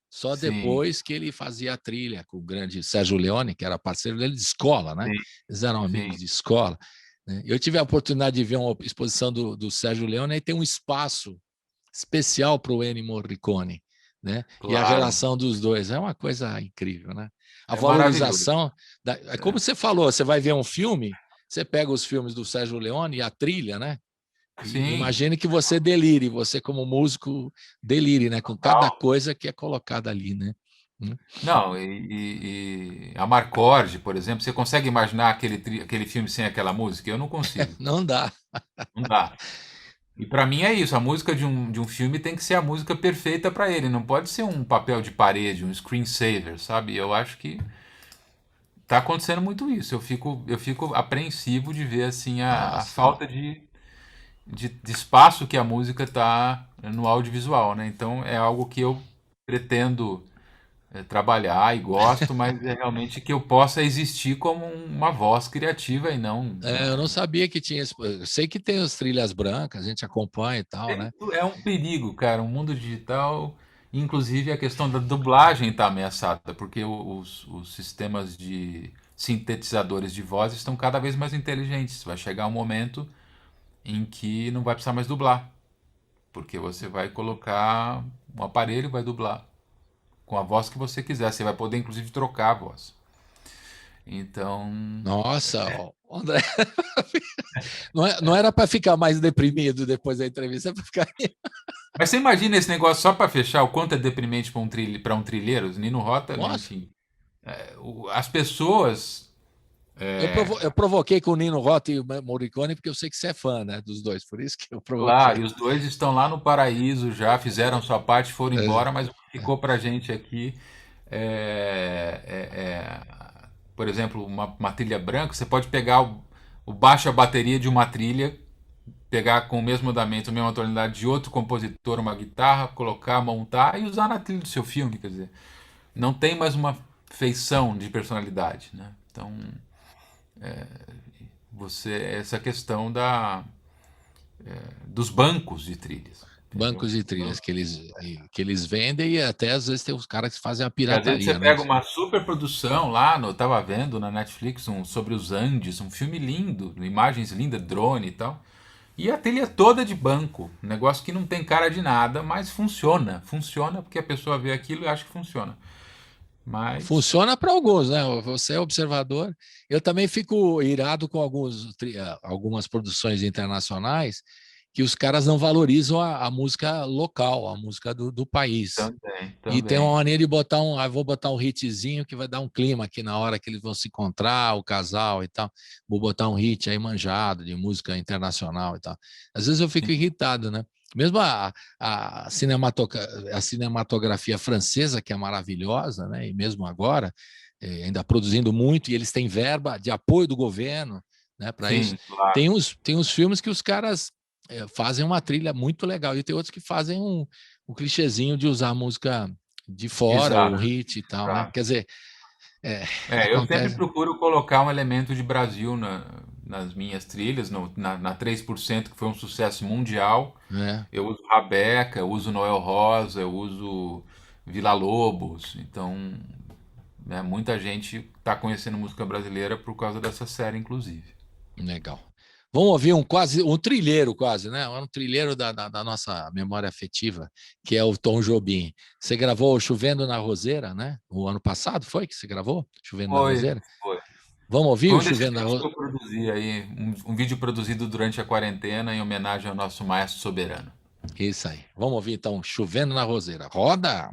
só sim, depois que ele fazia a trilha com o grande Sérgio Leone, que era parceiro dele de escola, né? sim, Eles eram amigos sim, de escola. Né? Eu tive a oportunidade de ver uma exposição do Sérgio Leone e tem um espaço especial para o Ennio Morricone, né? E a claro. relação dos dois é uma coisa incrível, né? A É maravilhoso. valorização, é como você falou, você vai ver um filme, você pega os filmes do Sérgio Leone e a trilha, né? E Sim, imagine que você delire, você como músico delire, né? Com cada total. coisa que é colocada ali, né? Não, a Marcord, por exemplo, você consegue imaginar aquele filme sem aquela música? Eu não consigo. Não dá. Não dá. E pra mim é isso, a música de um filme tem que ser a música perfeita pra ele, não pode ser um papel de parede, um screensaver, sabe? Eu acho que tá acontecendo muito isso. Eu fico apreensivo de ver assim a Nossa. falta de espaço que a música tá no audiovisual, né? Então é algo que eu pretendo trabalhar e gosto, mas é realmente que eu possa existir como uma voz criativa e não, Eu né? não sabia que tinha. Eu sei que tem as trilhas brancas, a gente acompanha e tal, né? É um perigo, cara. O mundo digital, inclusive a questão da dublagem está ameaçada, porque os sistemas de sintetizadores de voz estão cada vez mais inteligentes. Vai chegar um momento em que não vai precisar mais dublar, porque você vai colocar um aparelho, vai dublar com a voz que você quiser. Você vai poder, inclusive, trocar a voz. Então, Nossa, André, não era para ficar mais deprimido depois da entrevista, é para ficar. mas você imagina esse negócio só para fechar o quanto é deprimente para um trilheiro? Nino Rota, Nossa, enfim. As pessoas. eu provoquei com o Nino Rota e o Morricone porque eu sei que você é fã, né, dos dois, por isso que eu provoquei. Claro, e os dois estão lá no paraíso já, fizeram sua parte, foram É, embora, mas o que ficou pra gente aqui é, é- por exemplo, uma trilha branca, você pode pegar o baixo, a bateria de uma trilha, pegar com o mesmo andamento, a mesma tonalidade de outro compositor, uma guitarra, colocar, montar e usar na trilha do seu filme, quer dizer, não tem mais uma feição de personalidade, né? Então, essa questão dos bancos de trilhas, entendeu? bancos de trilhas que eles vendem e até às vezes tem os caras que fazem a E às vezes você pirataria, né? pega uma super produção lá, eu tava vendo na Netflix sobre os Andes, um filme lindo, imagens lindas, drone e tal. E a trilha toda de banco, um negócio que não tem cara de nada, mas funciona. Funciona porque a pessoa vê aquilo e acha que funciona. Mas, Funciona para alguns, né? Você é observador. Eu também fico irado com algumas produções internacionais que os caras não valorizam a música local, a música do país. também, E tem uma também. maneira de botar vou botar um hitzinho que vai dar um clima aqui na hora que eles vão se encontrar, o casal e tal. Vou botar um hit aí manjado de música internacional e tal. Às vezes eu fico Sim, irritado, né? Mesmo a cinematografia francesa, que é maravilhosa, né? E mesmo agora, ainda produzindo muito, e eles têm verba de apoio do governo, né, para isso. sim, claro. Tem uns filmes que os caras fazem uma trilha muito legal, e tem outros que fazem um clichêzinho de usar a música de fora, o Exato, hit e tal, né? exato. Quer dizer, é, Eu sempre acontece. procuro colocar um elemento de Brasil nas minhas trilhas, na 3%, que foi um sucesso mundial. Né? Eu uso Rabeca, eu uso Noel Rosa, eu uso Vila Lobos. Então, né, muita gente está conhecendo música brasileira por causa dessa série, inclusive. Legal. Vamos ouvir um trilheiro quase, né? Um trilheiro da nossa memória afetiva, que é o Tom Jobim. Você gravou Chovendo na Roseira, né? O ano passado foi que você gravou? Chovendo na Foi, Roseira? foi. Vamos ouvir Foi o um desses Chovendo na vídeos que Roseira? eu produzi aí, um vídeo produzido durante a quarentena em homenagem ao nosso maestro soberano. Isso aí. Vamos ouvir então Chovendo na Roseira. Roda!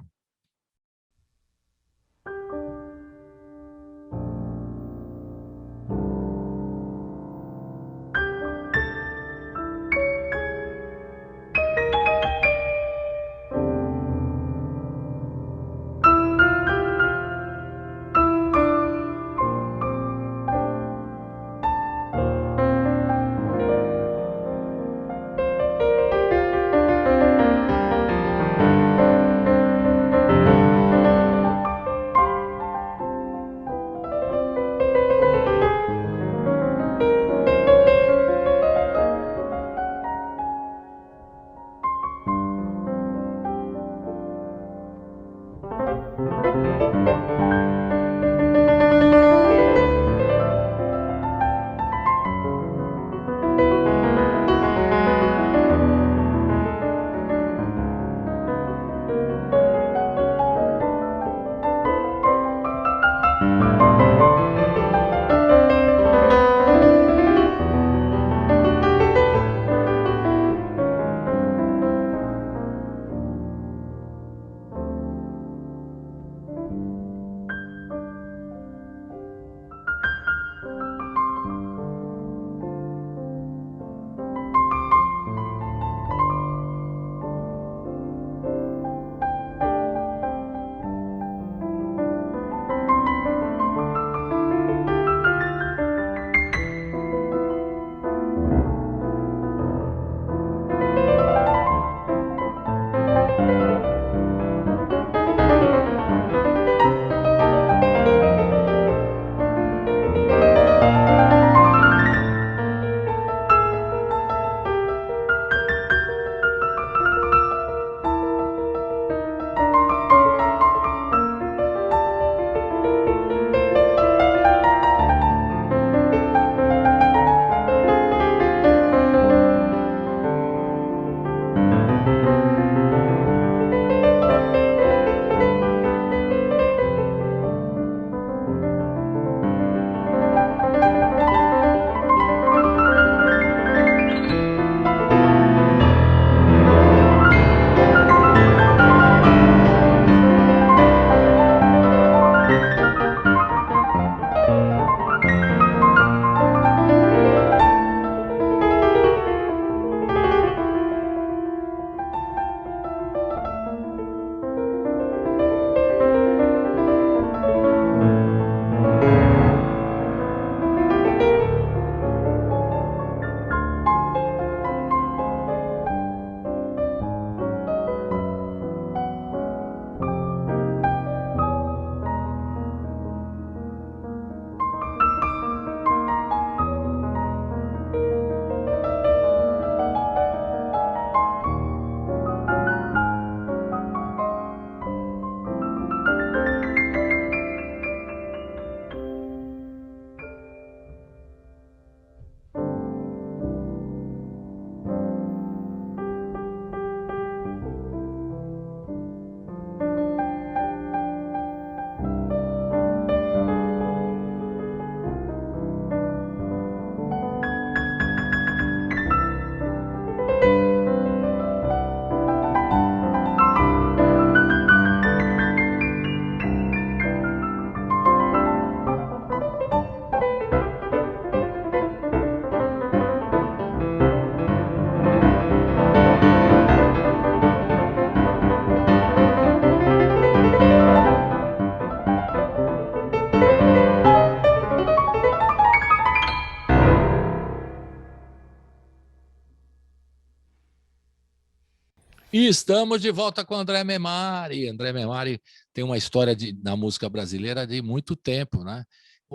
E estamos de volta com o André Memari. André Memari tem uma história na música brasileira de muito tempo, né?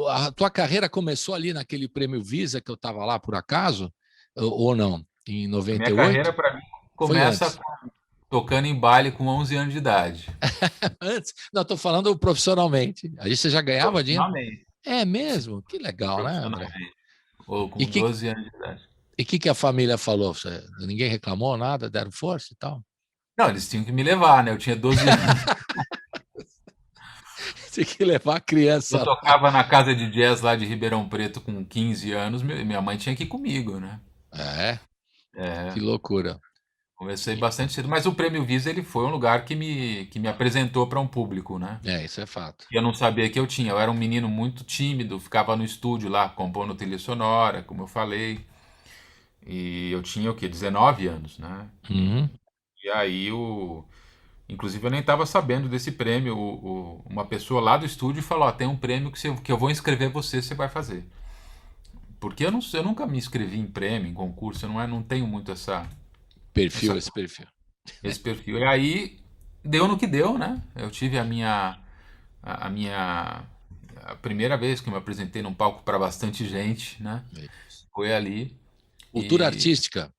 A tua carreira começou ali naquele prêmio Visa que eu estava lá por acaso, ou não? Em A minha 98? carreira, para mim, Foi começa antes. tocando em baile com 11 anos de idade. Antes? Não, estou falando profissionalmente. Aí você já ganhava dinheiro? Profissionalmente. É mesmo? Que legal, né, André? Profissionalmente. Ou E com que, 12 anos de idade. e que a família falou? Ninguém reclamou nada? Deram força e tal? Não, eles tinham que me levar, né? Eu tinha 12 anos. Tinha que levar a criança Eu lá. tocava na casa de jazz lá de Ribeirão Preto com 15 anos, minha mãe tinha que ir comigo, né? É, É, que loucura. comecei bastante cedo, mas o Prêmio Visa ele foi um lugar que me apresentou para um público, né? Isso é fato. E eu não sabia que eu tinha. Eu era um menino muito tímido, ficava no estúdio lá compondo trilha sonora, como eu falei. E eu tinha o quê? 19 anos, né? Uhum. E aí inclusive eu nem estava sabendo desse prêmio. Uma pessoa lá do estúdio falou: Ó, tem um prêmio que eu vou inscrever você, você vai fazer. Porque eu nunca me inscrevi em prêmio, em concurso, não tenho muito Perfil, essa, esse perfil. esse perfil. E aí deu no que deu, né? Eu tive a minha a primeira vez que eu me apresentei num palco para bastante gente, né? Foi ali. Cultura E artística.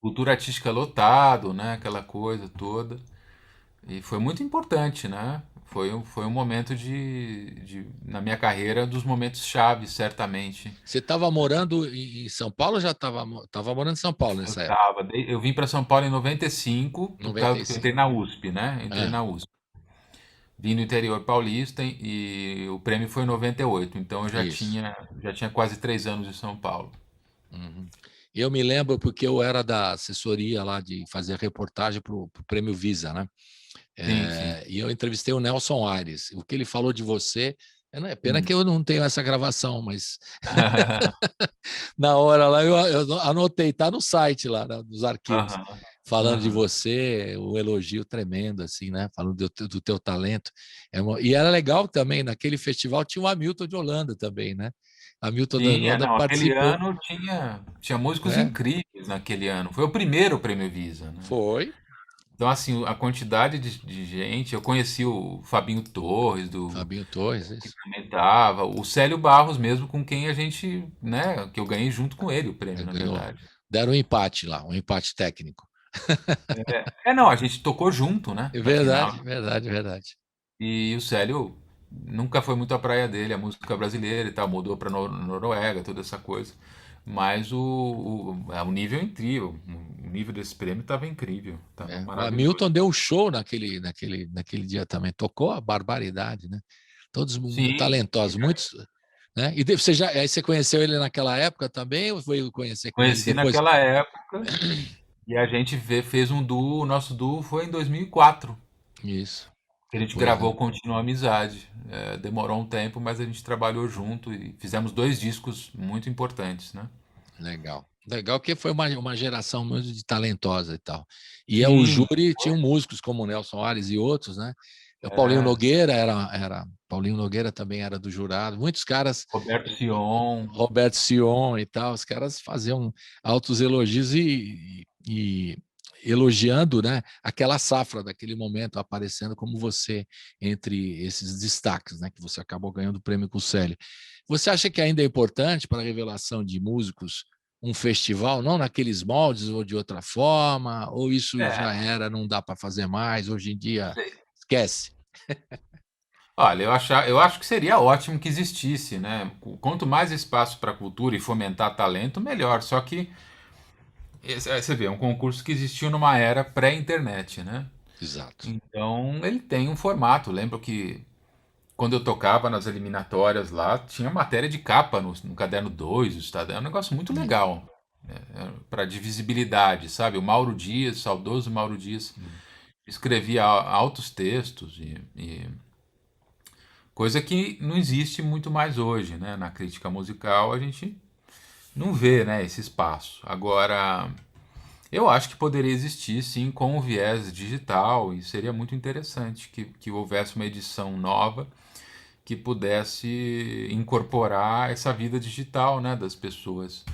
cultura artística lotado, né? Aquela coisa toda. E foi muito importante, né? Foi um momento na minha carreira, dos momentos chaves, certamente. Você estava morando em São Paulo ou já estava morando em São Paulo nessa época? Eu vim para São Paulo em 95, por causa que eu 95. entrei na USP, né? Entrei Ah, na USP. Vim do interior paulista e o prêmio foi em 98, então eu já isso. tinha, já tinha quase 3 anos em São Paulo. Uhum. Eu me lembro porque eu era da assessoria lá de fazer reportagem para o Prêmio Visa, né? Sim, sim. E eu entrevistei o Nelson Aires. O que ele falou de você, é pena que Hum. eu não tenho essa gravação, mas na hora lá eu anotei, tá no site lá, né, dos arquivos, Aham, falando de aham. você, um elogio tremendo, assim, né? Falando do teu talento. E era legal também, naquele festival tinha o Hamilton de Holanda também, né? Hamilton de Tinha, Holanda não, aquele participou, ano tinha músicos né? incríveis naquele ano. Foi o primeiro Prêmio Visa, né? Foi, Então, assim, a quantidade de gente, eu conheci o Fabinho Torres, Fabinho Torres, que isso. também tava, o Célio Barros mesmo, com quem a gente, né, que eu ganhei junto com ele o prêmio, na Ganhou. verdade. Deram um empate lá, um empate técnico. Não, a gente tocou junto, né, É na final. verdade, verdade, verdade. E o Célio nunca foi muito a praia dele, a música brasileira e tal, mudou pra Noruega, toda essa coisa. Mas o nível é incrível, o nível desse prêmio estava incrível, estava O maravilhoso. Hamilton deu show naquele dia também, tocou a barbaridade, né? Todos Sim, talentosos, muitos, né? E aí você conheceu ele naquela época também, ou foi conhecer com ele conheci depois? naquela época e a gente fez um duo, o nosso duo foi em 2004, Isso, que a gente pois é, gravou Continua a Amizade. Demorou um tempo, mas a gente trabalhou junto e fizemos 2 discos muito importantes, né? legal. Legal que foi uma geração muito de talentosa e tal. E o Sim, júri tinham músicos como o Nelson Ares e outros, né? O Paulinho é, Nogueira Paulinho Nogueira também era do jurado. Muitos caras, Roberto Sion, Roberto Sion e tal, os caras faziam altos elogios e elogiando, né, aquela safra daquele momento aparecendo como você entre esses destaques, né, que você acabou ganhando o prêmio com o Célio. Você acha que ainda é importante para a revelação de músicos um festival, não naqueles moldes ou de outra forma, ou isso já é, era, não dá para fazer mais, hoje em dia sei. esquece? Olha, eu acho que seria ótimo que existisse, né? Quanto mais espaço para a cultura e fomentar talento, melhor. Só que você vê, é um concurso que existiu numa era pré-internet, né? Exato. Então ele tem um formato. Lembro que quando eu tocava nas eliminatórias lá, tinha matéria de capa no Caderno 2 do Estadão. É um negócio muito legal, para de visibilidade, sabe? O Mauro Dias, saudoso Mauro Dias, escrevia altos textos coisa que não existe muito mais hoje, né? Na crítica musical a gente não vê, né, esse espaço. Agora, eu acho que poderia existir, sim, com o viés digital e seria muito interessante que houvesse uma edição nova que pudesse incorporar essa vida digital, né, das pessoas.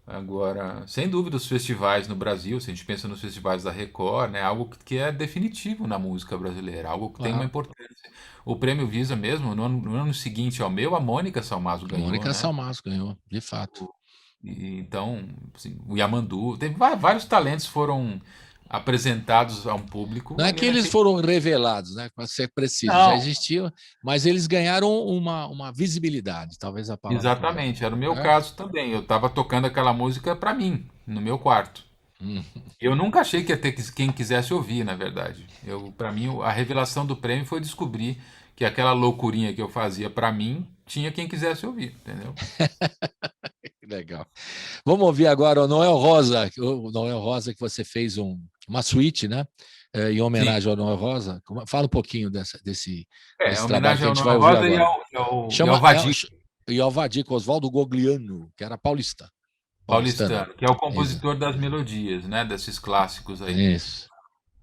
Agora, sem dúvida, os festivais no Brasil, se a gente pensa nos festivais da Record, né, algo que é definitivo na música brasileira, algo que tem uma Claro. importância. O Prêmio Visa mesmo, no ano seguinte ao meu, a Mônica Salmazo ganhou, Mônica né? Salmazo ganhou, de fato. Então, assim, o Yamandu, teve vários talentos foram apresentados a um público. Não é E que eles foram revelados, né? Para ser preciso, já Não, existiam, mas eles ganharam uma visibilidade, talvez a palavra correta. exatamente, era o meu É? caso também. Eu estava tocando aquela música para mim, no meu quarto. Hum. Eu nunca achei que ia ter quem quisesse ouvir, na verdade. Para mim, a revelação do prêmio foi descobrir que aquela loucurinha que eu fazia para mim tinha quem quisesse ouvir, entendeu? Que legal. Vamos ouvir agora o Noel Rosa, que você fez uma suíte, né? Em Sim, homenagem ao Noel Rosa. Fala um pouquinho desse é trabalho que homenagem a ao gente vai Noel ouvir Rosa e agora. ao Chama Vadir e ao Vadico Oswaldo Gogliano, que era paulistano. Paulistano, que é o Isso. compositor das melodias, né, desses clássicos aí. Isso.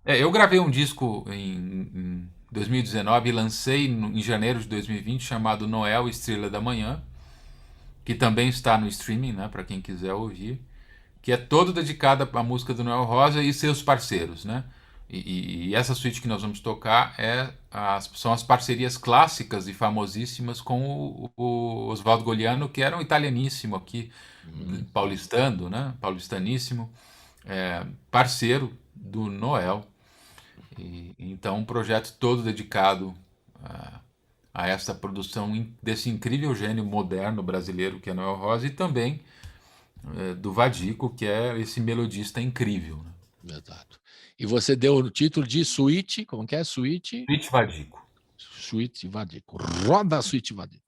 Eu gravei um disco em 2019 e lancei em janeiro de 2020 chamado Noel Estrela da Manhã, que também está no streaming, né, para quem quiser ouvir, que é todo dedicado à música do Noel Rosa e seus parceiros, né? E essa suíte que nós vamos tocar são as parcerias clássicas e famosíssimas com o Oswaldo Gogliano, que era um italianíssimo aqui, paulistano, né? Paulistaníssimo, parceiro do Noel. Então, um projeto todo dedicado a essa produção desse incrível gênio moderno brasileiro que é Noel Rosa e também do Vadico, que é esse melodista incrível. Né? Exato. E você deu o título de suíte, como que é? Suíte? Suíte Vadico. Suíte Vadico. Roda a suíte Vadico.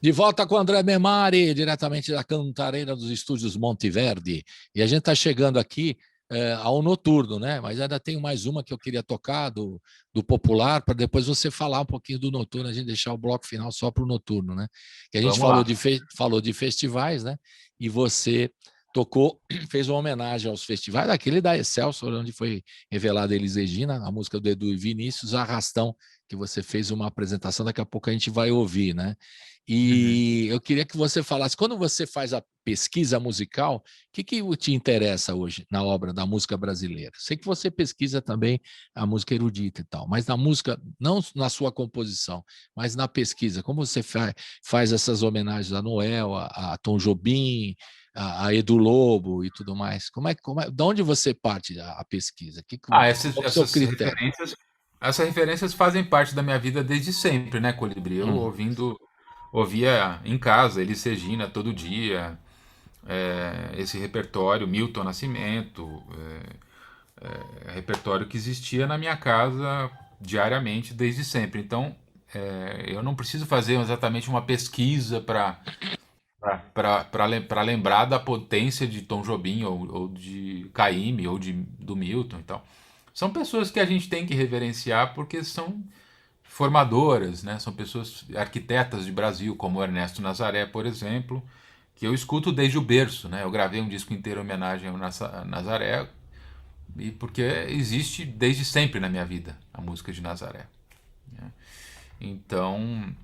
De volta com o André Memari, diretamente da Cantareira dos Estúdios Monteverdi. E a gente está chegando aqui ao noturno, né? Mas ainda tem mais uma que eu queria tocar do popular, para depois você falar um pouquinho do noturno, a gente deixar o bloco final só para o noturno, né? Que a gente falou de festivais, né? E você tocou, fez uma homenagem aos festivais, aquele da Excelsior, onde foi revelada Elis Regina, a música do Edu e Vinícius, Arrastão, que você fez uma apresentação, daqui a pouco a gente vai ouvir, né? E eu queria que você falasse, quando você faz a pesquisa musical, o que te interessa hoje na obra da música brasileira? Sei que você pesquisa também a música erudita e tal, mas na música, não na sua composição, mas na pesquisa, como você faz essas homenagens a Noel, a Tom Jobim, a Edu Lobo e tudo mais? De onde você parte a pesquisa? Qual é o seu critério? Essas referências fazem parte da minha vida desde sempre, né, Colibri? Eu ouvia em casa Elis Regina todo dia, esse repertório, Milton Nascimento, repertório que existia na minha casa diariamente desde sempre. Então, eu não preciso fazer exatamente uma pesquisa para lembrar da potência de Tom Jobim ou de Caymmi ou do Milton e tal. São pessoas que a gente tem que reverenciar porque são formadoras, né? São pessoas arquitetas de Brasil, como o Ernesto Nazaré, por exemplo, que eu escuto desde o berço, né? Eu gravei um disco inteiro em homenagem ao Nazaré, e porque existe desde sempre na minha vida a música de Nazaré, né? Então,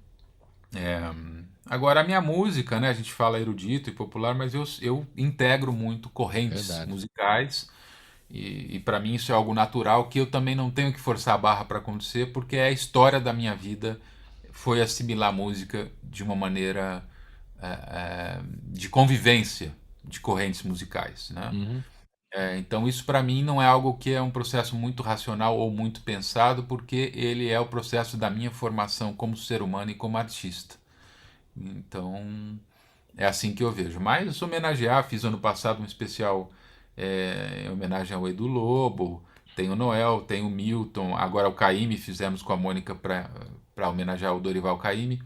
agora a minha música, né? A gente fala erudito e popular, mas eu integro muito correntes musicais. E para mim isso é algo natural que eu também não tenho que forçar a barra para acontecer, porque a história da minha vida foi assimilar música de uma maneira de convivência de correntes musicais, né? Então isso para mim não é algo que é um processo muito racional ou muito pensado, porque ele é o processo da minha formação como ser humano e como artista. Então é assim que eu vejo. Mas homenagear, fiz ano passado um especial em homenagem ao Edu Lobo, tem o Noel, tem o Milton, agora o Caymmi fizemos com a Mônica para homenagear o Dorival Caymmi.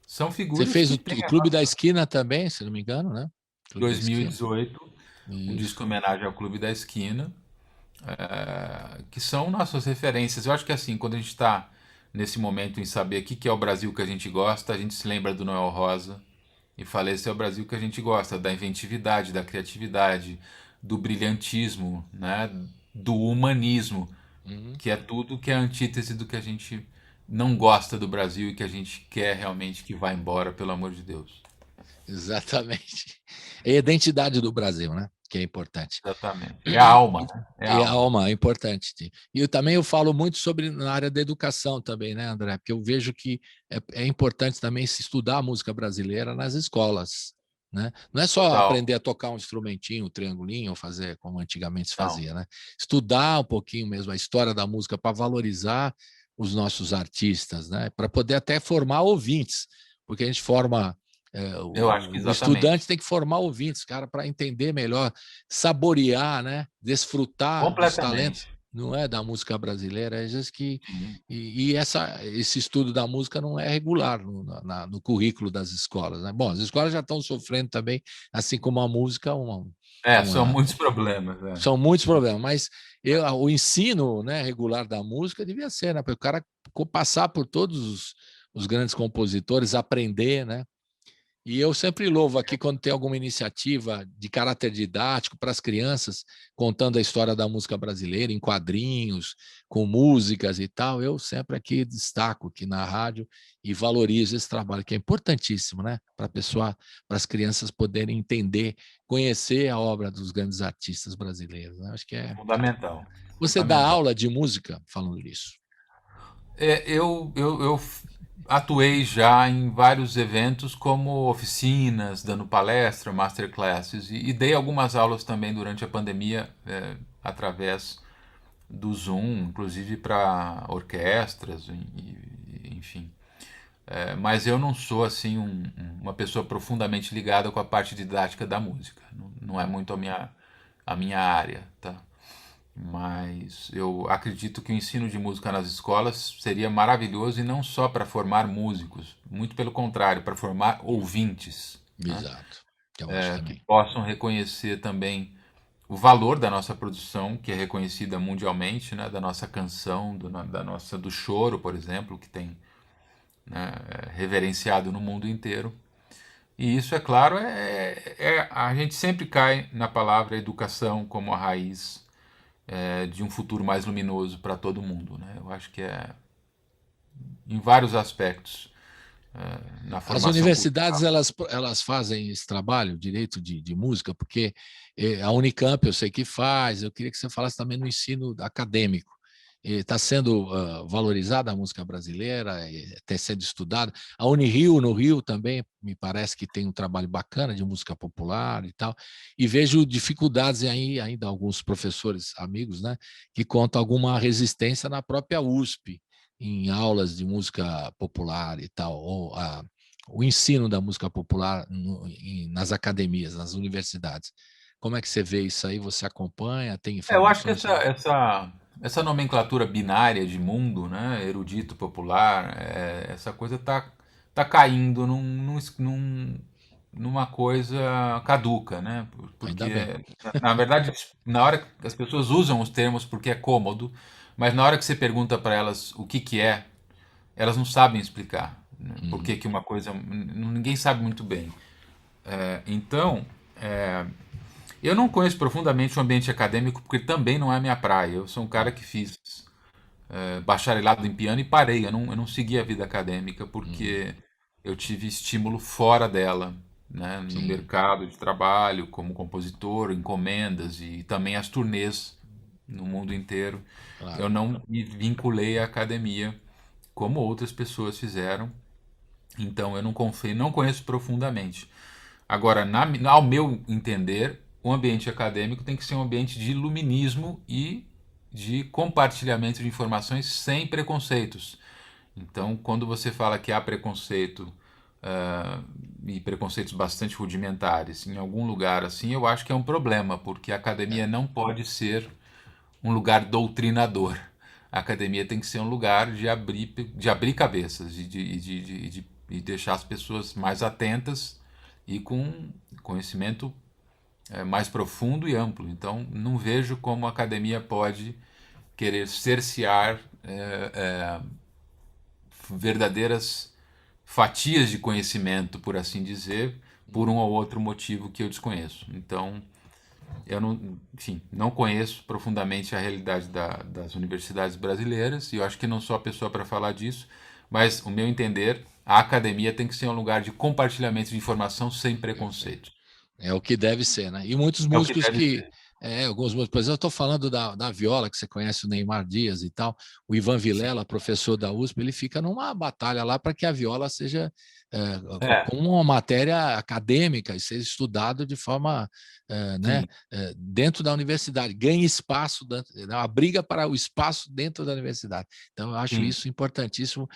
São figuras. Você fez o Clube da Esquina também, se não me engano, né? 2018, um disco em homenagem ao Clube da Esquina, que são nossas referências. Eu acho que assim, quando a gente está nesse momento em saber o que é o Brasil que a gente gosta, a gente se lembra do Noel Rosa e fala, esse é o Brasil que a gente gosta, da inventividade, da criatividade, do brilhantismo, né? Do humanismo, que é tudo que é a antítese do que a gente não gosta do Brasil e que a gente quer realmente que vá embora, pelo amor de Deus. Exatamente. É a identidade do Brasil, né? Que é importante. Exatamente. É a alma. Né? É a alma, é importante. E eu falo muito sobre na área da educação também, né, André? Porque eu vejo que é importante também se estudar a música brasileira nas escolas, né? Não é só aprender a tocar um instrumentinho, um triangulinho, ou fazer como antigamente se fazia, né? Estudar um pouquinho mesmo a história da música para valorizar os nossos artistas, né? Para poder até formar ouvintes, porque a gente forma eu acho que o estudante tem que formar ouvintes, cara, para entender melhor, saborear, né? Desfrutar dos talentos, não é, da música brasileira. Às vezes que esse estudo da música não é regular no currículo das escolas, né? Bom, as escolas já estão sofrendo também, assim como a música. São muitos problemas. São muitos problemas, mas o ensino, né, regular da música devia ser, né? Para o cara passar por todos os grandes compositores, aprender, né? E eu sempre louvo aqui quando tem alguma iniciativa de caráter didático para as crianças, contando a história da música brasileira em quadrinhos, com músicas e tal. Eu sempre aqui destaco aqui na rádio e valorizo esse trabalho, que é importantíssimo, né? Para as crianças poderem entender, conhecer a obra dos grandes artistas brasileiros, né? Acho que é fundamental. Você dá aula de música falando disso? Eu atuei já em vários eventos como oficinas, dando palestra, masterclasses, e dei algumas aulas também durante a pandemia através do Zoom, inclusive para orquestras, enfim. Mas eu não sou assim uma pessoa profundamente ligada com a parte didática da música. Não é muito a minha área, tá? Mas eu acredito que o ensino de música nas escolas seria maravilhoso e não só para formar músicos, muito pelo contrário, para formar ouvintes, né? Exato. Eu acho Que também. possam reconhecer também o valor da nossa produção, que é reconhecida mundialmente, né? Da nossa canção, do choro, por exemplo, que tem, né, reverenciado no mundo inteiro. E isso, é claro, a gente sempre cai na palavra educação como a raiz de um futuro mais luminoso para todo mundo, né? Eu acho que é em vários aspectos, na As formação universidades, cultural. elas fazem esse trabalho, direito de música, porque a Unicamp eu sei que faz, eu queria que você falasse também no ensino acadêmico. Está sendo valorizada a música brasileira, está sendo estudada. A Unirio, no Rio, também me parece que tem um trabalho bacana de música popular e tal. E vejo dificuldades aí, ainda alguns professores amigos, né, que contam alguma resistência na própria USP, em aulas de música popular e tal, ou o ensino da música popular nas academias, nas universidades. Como é que você vê isso aí? Você acompanha? Tem Eu acho que informações sobre? essa nomenclatura binária de mundo, né, erudito, popular, essa coisa tá caindo numa coisa caduca, né? Ainda Porque, bem. na verdade, na hora que as pessoas usam os termos porque é cômodo, mas na hora que você pergunta para elas o que é, elas não sabem explicar, né? Por que que uma coisa, ninguém sabe muito bem. Então, eu não conheço profundamente o ambiente acadêmico porque também não é a minha praia. Eu sou um cara que fiz bacharelado em piano e parei. Eu não segui a vida acadêmica Uhum. porque eu tive estímulo fora dela, né? No Sim, mercado de trabalho, como compositor, encomendas e também as turnês no mundo inteiro. Eu claro. não me vinculei à academia como outras pessoas fizeram. Então eu não confio, não conheço profundamente. Agora, ao meu entender, o ambiente acadêmico tem que ser um ambiente de iluminismo e de compartilhamento de informações sem preconceitos. Então, quando você fala que há preconceito, e preconceitos bastante rudimentares em algum lugar assim, eu acho que é um problema, porque a academia É, não pode ser um lugar doutrinador. A academia tem que ser um lugar de abrir cabeças e deixar as pessoas mais atentas e com conhecimento mais profundo e amplo. Então, não vejo como a academia pode querer cercear verdadeiras fatias de conhecimento, por assim dizer, por um ou outro motivo que eu desconheço. Então, eu não, enfim, não conheço profundamente a realidade das universidades brasileiras e eu acho que não sou a pessoa para falar disso, mas, o meu entender, a academia tem que ser um lugar de compartilhamento de informação sem perfeito. preconceito. É o que deve ser, né? E muitos É o que músicos deve que. ser. Alguns músicos, por exemplo, eu estou falando da viola, que você conhece o Neymar Dias e tal, o Ivan Sim. Vilela, professor da USP, ele fica numa batalha lá para que a viola seja É, como uma matéria acadêmica e seja estudado de forma, né, sim, dentro da universidade, ganhe espaço, a briga para o espaço dentro da universidade. Então, eu acho sim. isso importantíssimo.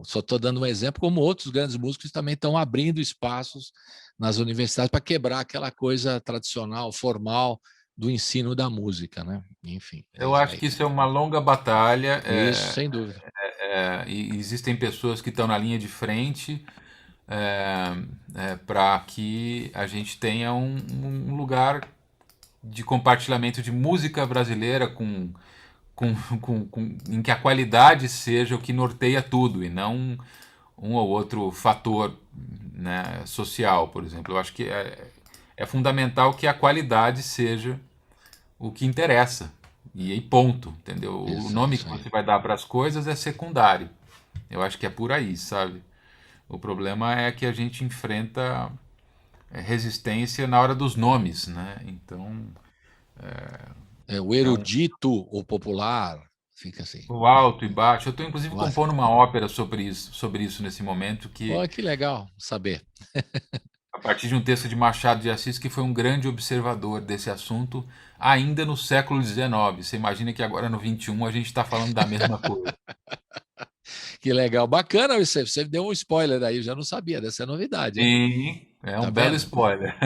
Só estou dando um exemplo, como outros grandes músicos também estão abrindo espaços nas universidades para quebrar aquela coisa tradicional, formal do ensino da música, né? Enfim, é Eu isso acho aí. que isso é uma longa batalha. Isso, sem dúvida. E existem pessoas que estão na linha de frente para que a gente tenha um lugar de compartilhamento de música brasileira em que a qualidade seja o que norteia tudo e não um ou outro fator, né, social, por exemplo. Eu acho que é fundamental que a qualidade seja o que interessa. E aí, ponto, entendeu? O nome Isso que aí. você vai dar para as coisas é secundário. Eu acho que é por aí, sabe? O problema é que a gente enfrenta resistência na hora dos nomes, né? Então, O é um erudito, o popular, fica assim. o alto e baixo. Eu estou inclusive Nossa, compondo uma ópera sobre isso nesse momento, que pô, que legal saber. a partir de um texto de Machado de Assis, que foi um grande observador desse assunto ainda no século XIX. Você imagina que agora no XXI a gente está falando da mesma coisa. Que legal. Bacana, você deu um spoiler aí, eu já não sabia dessa novidade, hein? Sim, É um Tá belo vendo? spoiler.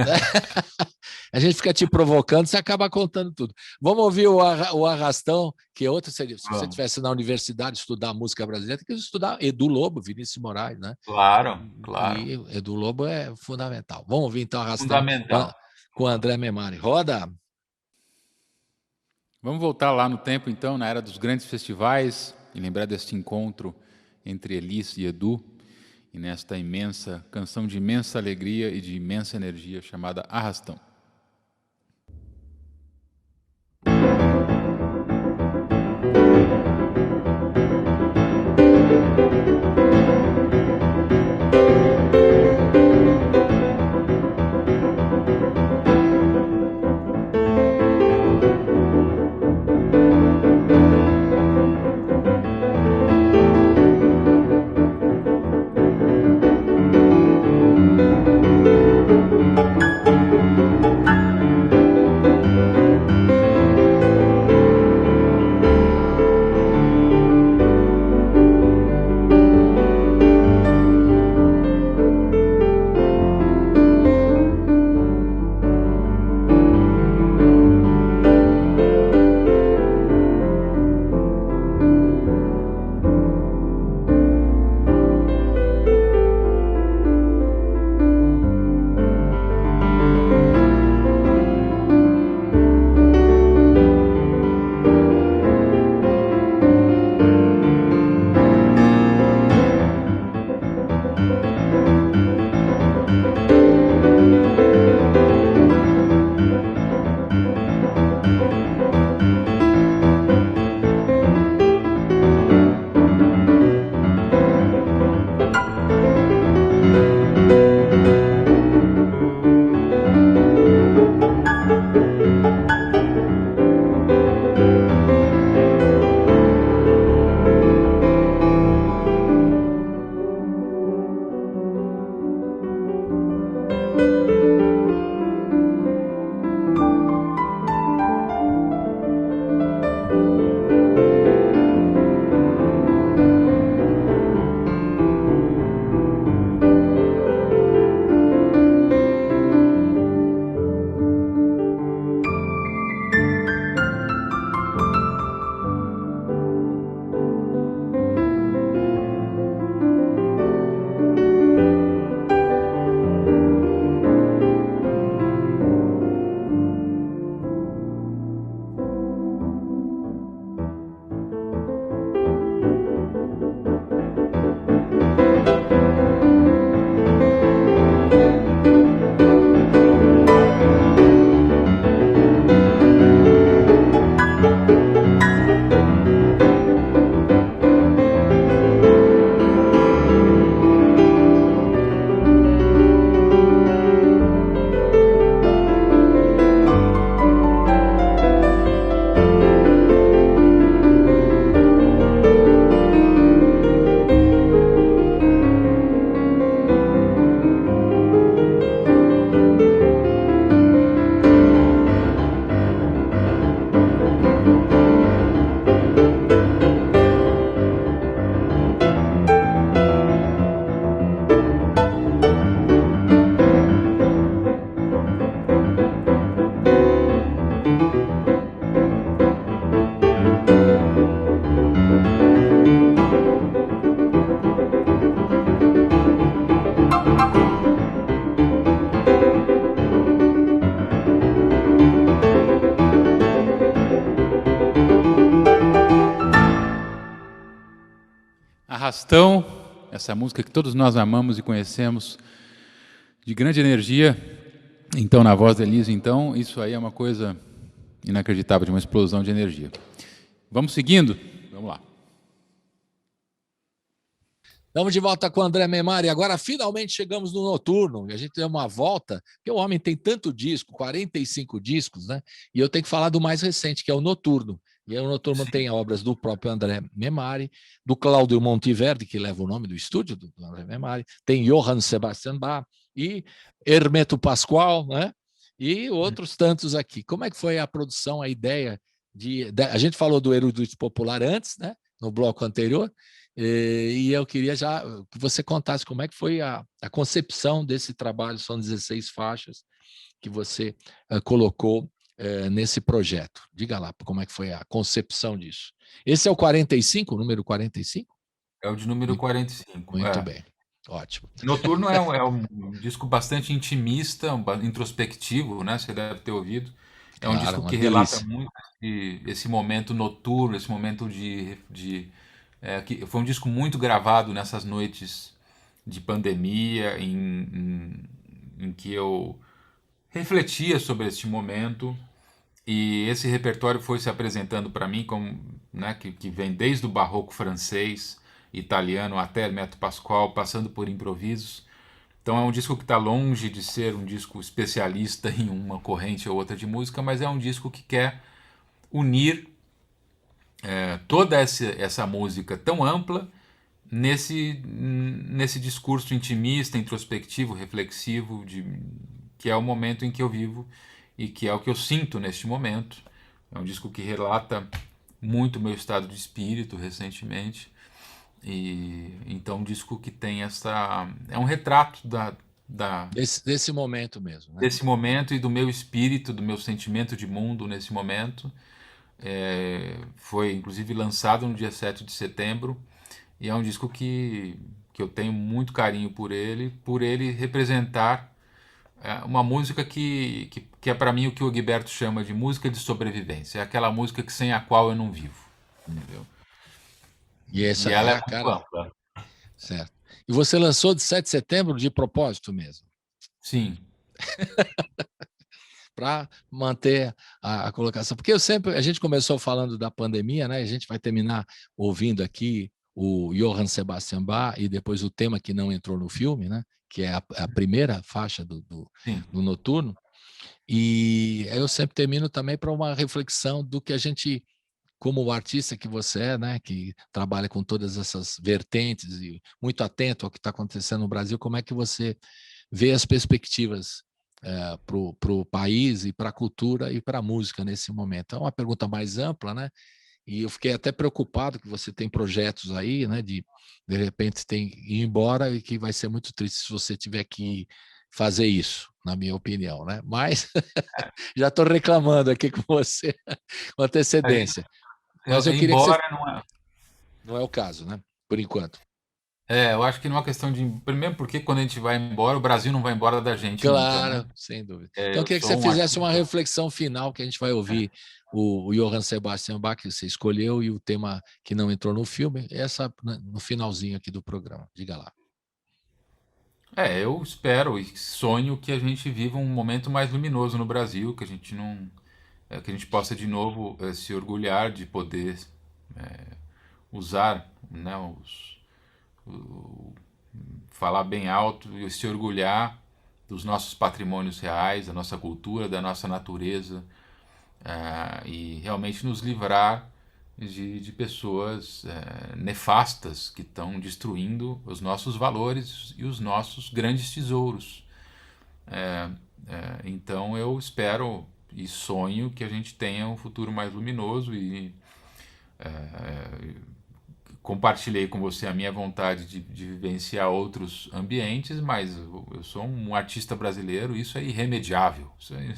A gente fica te provocando, você acaba contando tudo. Vamos ouvir o Arrastão, que é outro. Se você Vamos. estivesse na universidade estudar música brasileira, tem que estudar Edu Lobo, Vinícius de Moraes, né? Claro, claro. E Edu Lobo é fundamental. Vamos ouvir então Arrastão Fundamental. com André Memari. Roda! Vamos voltar lá no tempo, então, na era dos grandes festivais, e lembrar deste encontro entre Elis e Edu, e nesta imensa canção de imensa alegria e de imensa energia chamada Arrastão. Arrastão, essa música que todos nós amamos e conhecemos, de grande energia, então na voz da Elise, então, isso aí é uma coisa inacreditável, de uma explosão de energia. Vamos seguindo? Vamos lá. Estamos de volta com o André Memari. Agora, finalmente, chegamos no Noturno. E a gente deu uma volta, porque o homem tem tanto disco, 45 discos, né? E eu tenho que falar do mais recente, que é o Noturno. E aí o Noturno tem obras do próprio André Memari, do Cláudio Monteverdi, que leva o nome do estúdio do André Memari, tem Johann Sebastian Bach e Hermeto Pascoal, né? E outros tantos aqui. Como é que foi a produção, a ideia a gente falou do erudito popular antes, né? No bloco anterior, E eu queria já que você contasse como é que foi a concepção desse trabalho. São 16 faixas que você colocou nesse projeto. Diga lá como é que foi a concepção disso. Esse é o 45, o número 45? É o de número Muito, 45. muito É. bem, ótimo. Noturno é um disco bastante intimista, introspectivo, né? Você deve ter ouvido. É um Claro, disco uma que relata delícia. muito esse momento noturno, esse momento que foi um disco muito gravado nessas noites de pandemia, em que eu refletia sobre este momento. E esse repertório foi se apresentando para mim como, né, que vem desde o barroco francês, italiano até Hermeto Pascoal, passando por improvisos. Então é um disco que está longe de ser um disco especialista em uma corrente ou outra de música, mas é um disco que quer unir toda essa música tão ampla nesse discurso intimista, introspectivo, reflexivo, que é o momento em que eu vivo e que é o que eu sinto neste momento. É um disco que relata muito o meu estado de espírito recentemente. E então um disco que tem essa. É um retrato Desse momento mesmo, né? desse momento e do meu espírito, do meu sentimento de mundo nesse momento. Foi inclusive lançado no dia 7 de setembro e é um disco que eu tenho muito carinho por ele representar uma música que é para mim o que o Gilberto chama de música de sobrevivência. É aquela música que sem a qual eu não vivo. Entendeu? E essa E ela é é a muito cara, ampla. certo. E você lançou de 7 de setembro de propósito mesmo, Sim. para manter a colocação. Porque a gente começou falando da pandemia, né? A gente vai terminar ouvindo aqui o Johann Sebastian Bach e depois o tema que não entrou no filme, né? Que é a primeira faixa do Noturno. E eu sempre termino também para uma reflexão do que a gente, como o artista que você é, né, que trabalha com todas essas vertentes e muito atento ao que está acontecendo no Brasil, como é que você vê as perspectivas para o país e para a cultura e para a música nesse momento? É uma pergunta mais ampla, né? E eu fiquei até preocupado que você tem projetos aí, né, de repente tem ir embora e que vai ser muito triste se você tiver que fazer isso, na minha opinião, né? Mas já estou reclamando aqui com você com antecedência. Mas eu queria que você. Embora não é. Não é o caso, né? Por enquanto. Eu acho que não é uma questão de. Primeiro, porque quando a gente vai embora, o Brasil não vai embora da gente nunca, né? Claro, sem dúvida. Então, eu Eu queria que você sou um fizesse uma artista. reflexão final, que a gente vai ouvir o Johann Sebastian Bach, que você escolheu, e o tema que não entrou no filme, essa no finalzinho aqui do programa. Diga lá. Eu espero e sonho que a gente viva um momento mais luminoso no Brasil, que a gente não, que a gente possa de novo se orgulhar de poder usar, né, o- falar bem alto e se orgulhar dos nossos patrimônios reais, da nossa cultura, da nossa natureza, e realmente nos livrar de pessoas nefastas que estão destruindo os nossos valores e os nossos grandes tesouros. Então eu espero e sonho que a gente tenha um futuro mais luminoso e compartilhei com você a minha vontade de vivenciar outros ambientes, mas eu sou um artista brasileiro, isso é irremediável. Isso aí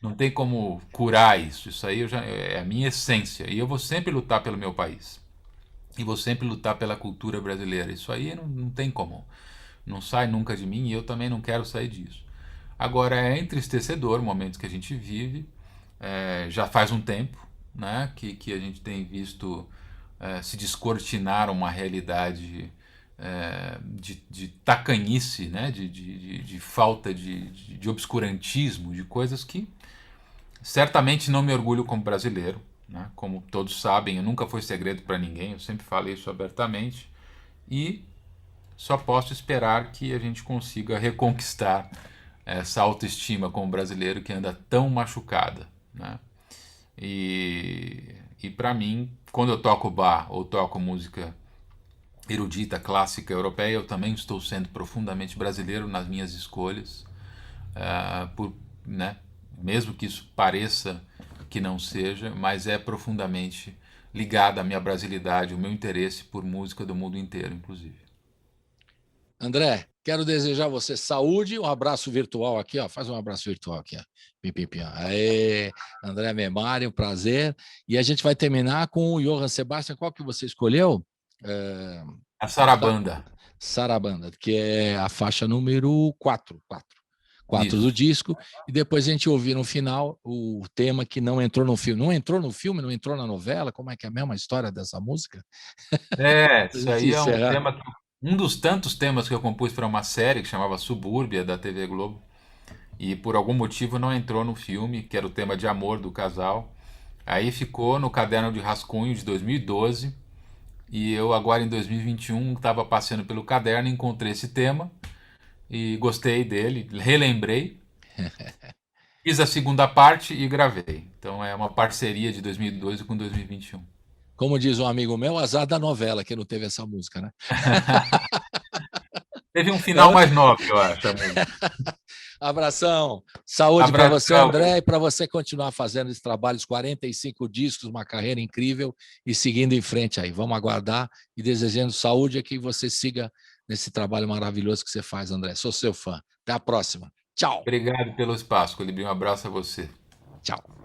não tem como curar isso. Isso aí é a minha essência. E eu vou sempre lutar pelo meu país. E vou sempre lutar pela cultura brasileira. Isso aí não tem como. Não sai nunca de mim e eu também não quero sair disso. Agora é entristecedor o momento que a gente vive. Já faz um tempo, né, que a gente tem visto se descortinar uma realidade de tacanhice, né, de falta de obscurantismo, de coisas que certamente não me orgulho como brasileiro, né? Como todos sabem, eu nunca foi segredo para ninguém, eu sempre falei isso abertamente e só posso esperar que a gente consiga reconquistar essa autoestima como brasileiro que anda tão machucada, né? E para mim, quando eu toco bar ou toco música erudita, clássica, europeia, eu também estou sendo profundamente brasileiro nas minhas escolhas, né? Mesmo que isso pareça que não seja, mas é profundamente ligada à minha brasilidade, o meu interesse por música do mundo inteiro, inclusive. André, quero desejar a você saúde, um abraço virtual aqui, ó. Faz um abraço virtual aqui, ó. Pim, pim, pim. Aê, André Memari, um prazer. E a gente vai terminar com o Johann Sebastian. Qual que você escolheu? A Sarabanda. Sarabanda, que é a faixa número 4 do Isso. disco, e depois a gente ouvir no final o tema que não entrou no filme. Não entrou no filme, não entrou na novela? Como é que é a mesma história dessa música? Isso aí é um tema, um dos tantos temas que eu compus para uma série que chamava Subúrbia, da TV Globo, e por algum motivo não entrou no filme, que era o tema de amor do casal. Aí ficou no caderno de rascunho de 2012, e eu agora em 2021 estava passeando pelo caderno, encontrei esse tema, e gostei dele, relembrei, fiz a segunda parte e gravei. Então é uma parceria de 2012 com 2021. Como diz um amigo meu, azar da novela, que não teve essa música, né? Teve um final mais nobre, eu acho. Abração, saúde para você, André, e para você continuar fazendo esses trabalhos, 45 discos, uma carreira incrível e seguindo em frente aí. Vamos aguardar e desejando saúde e que você siga nesse trabalho maravilhoso que você faz, André. Sou seu fã. Até a próxima. Tchau. Obrigado pelo espaço, Colibri. Um abraço a você. Tchau.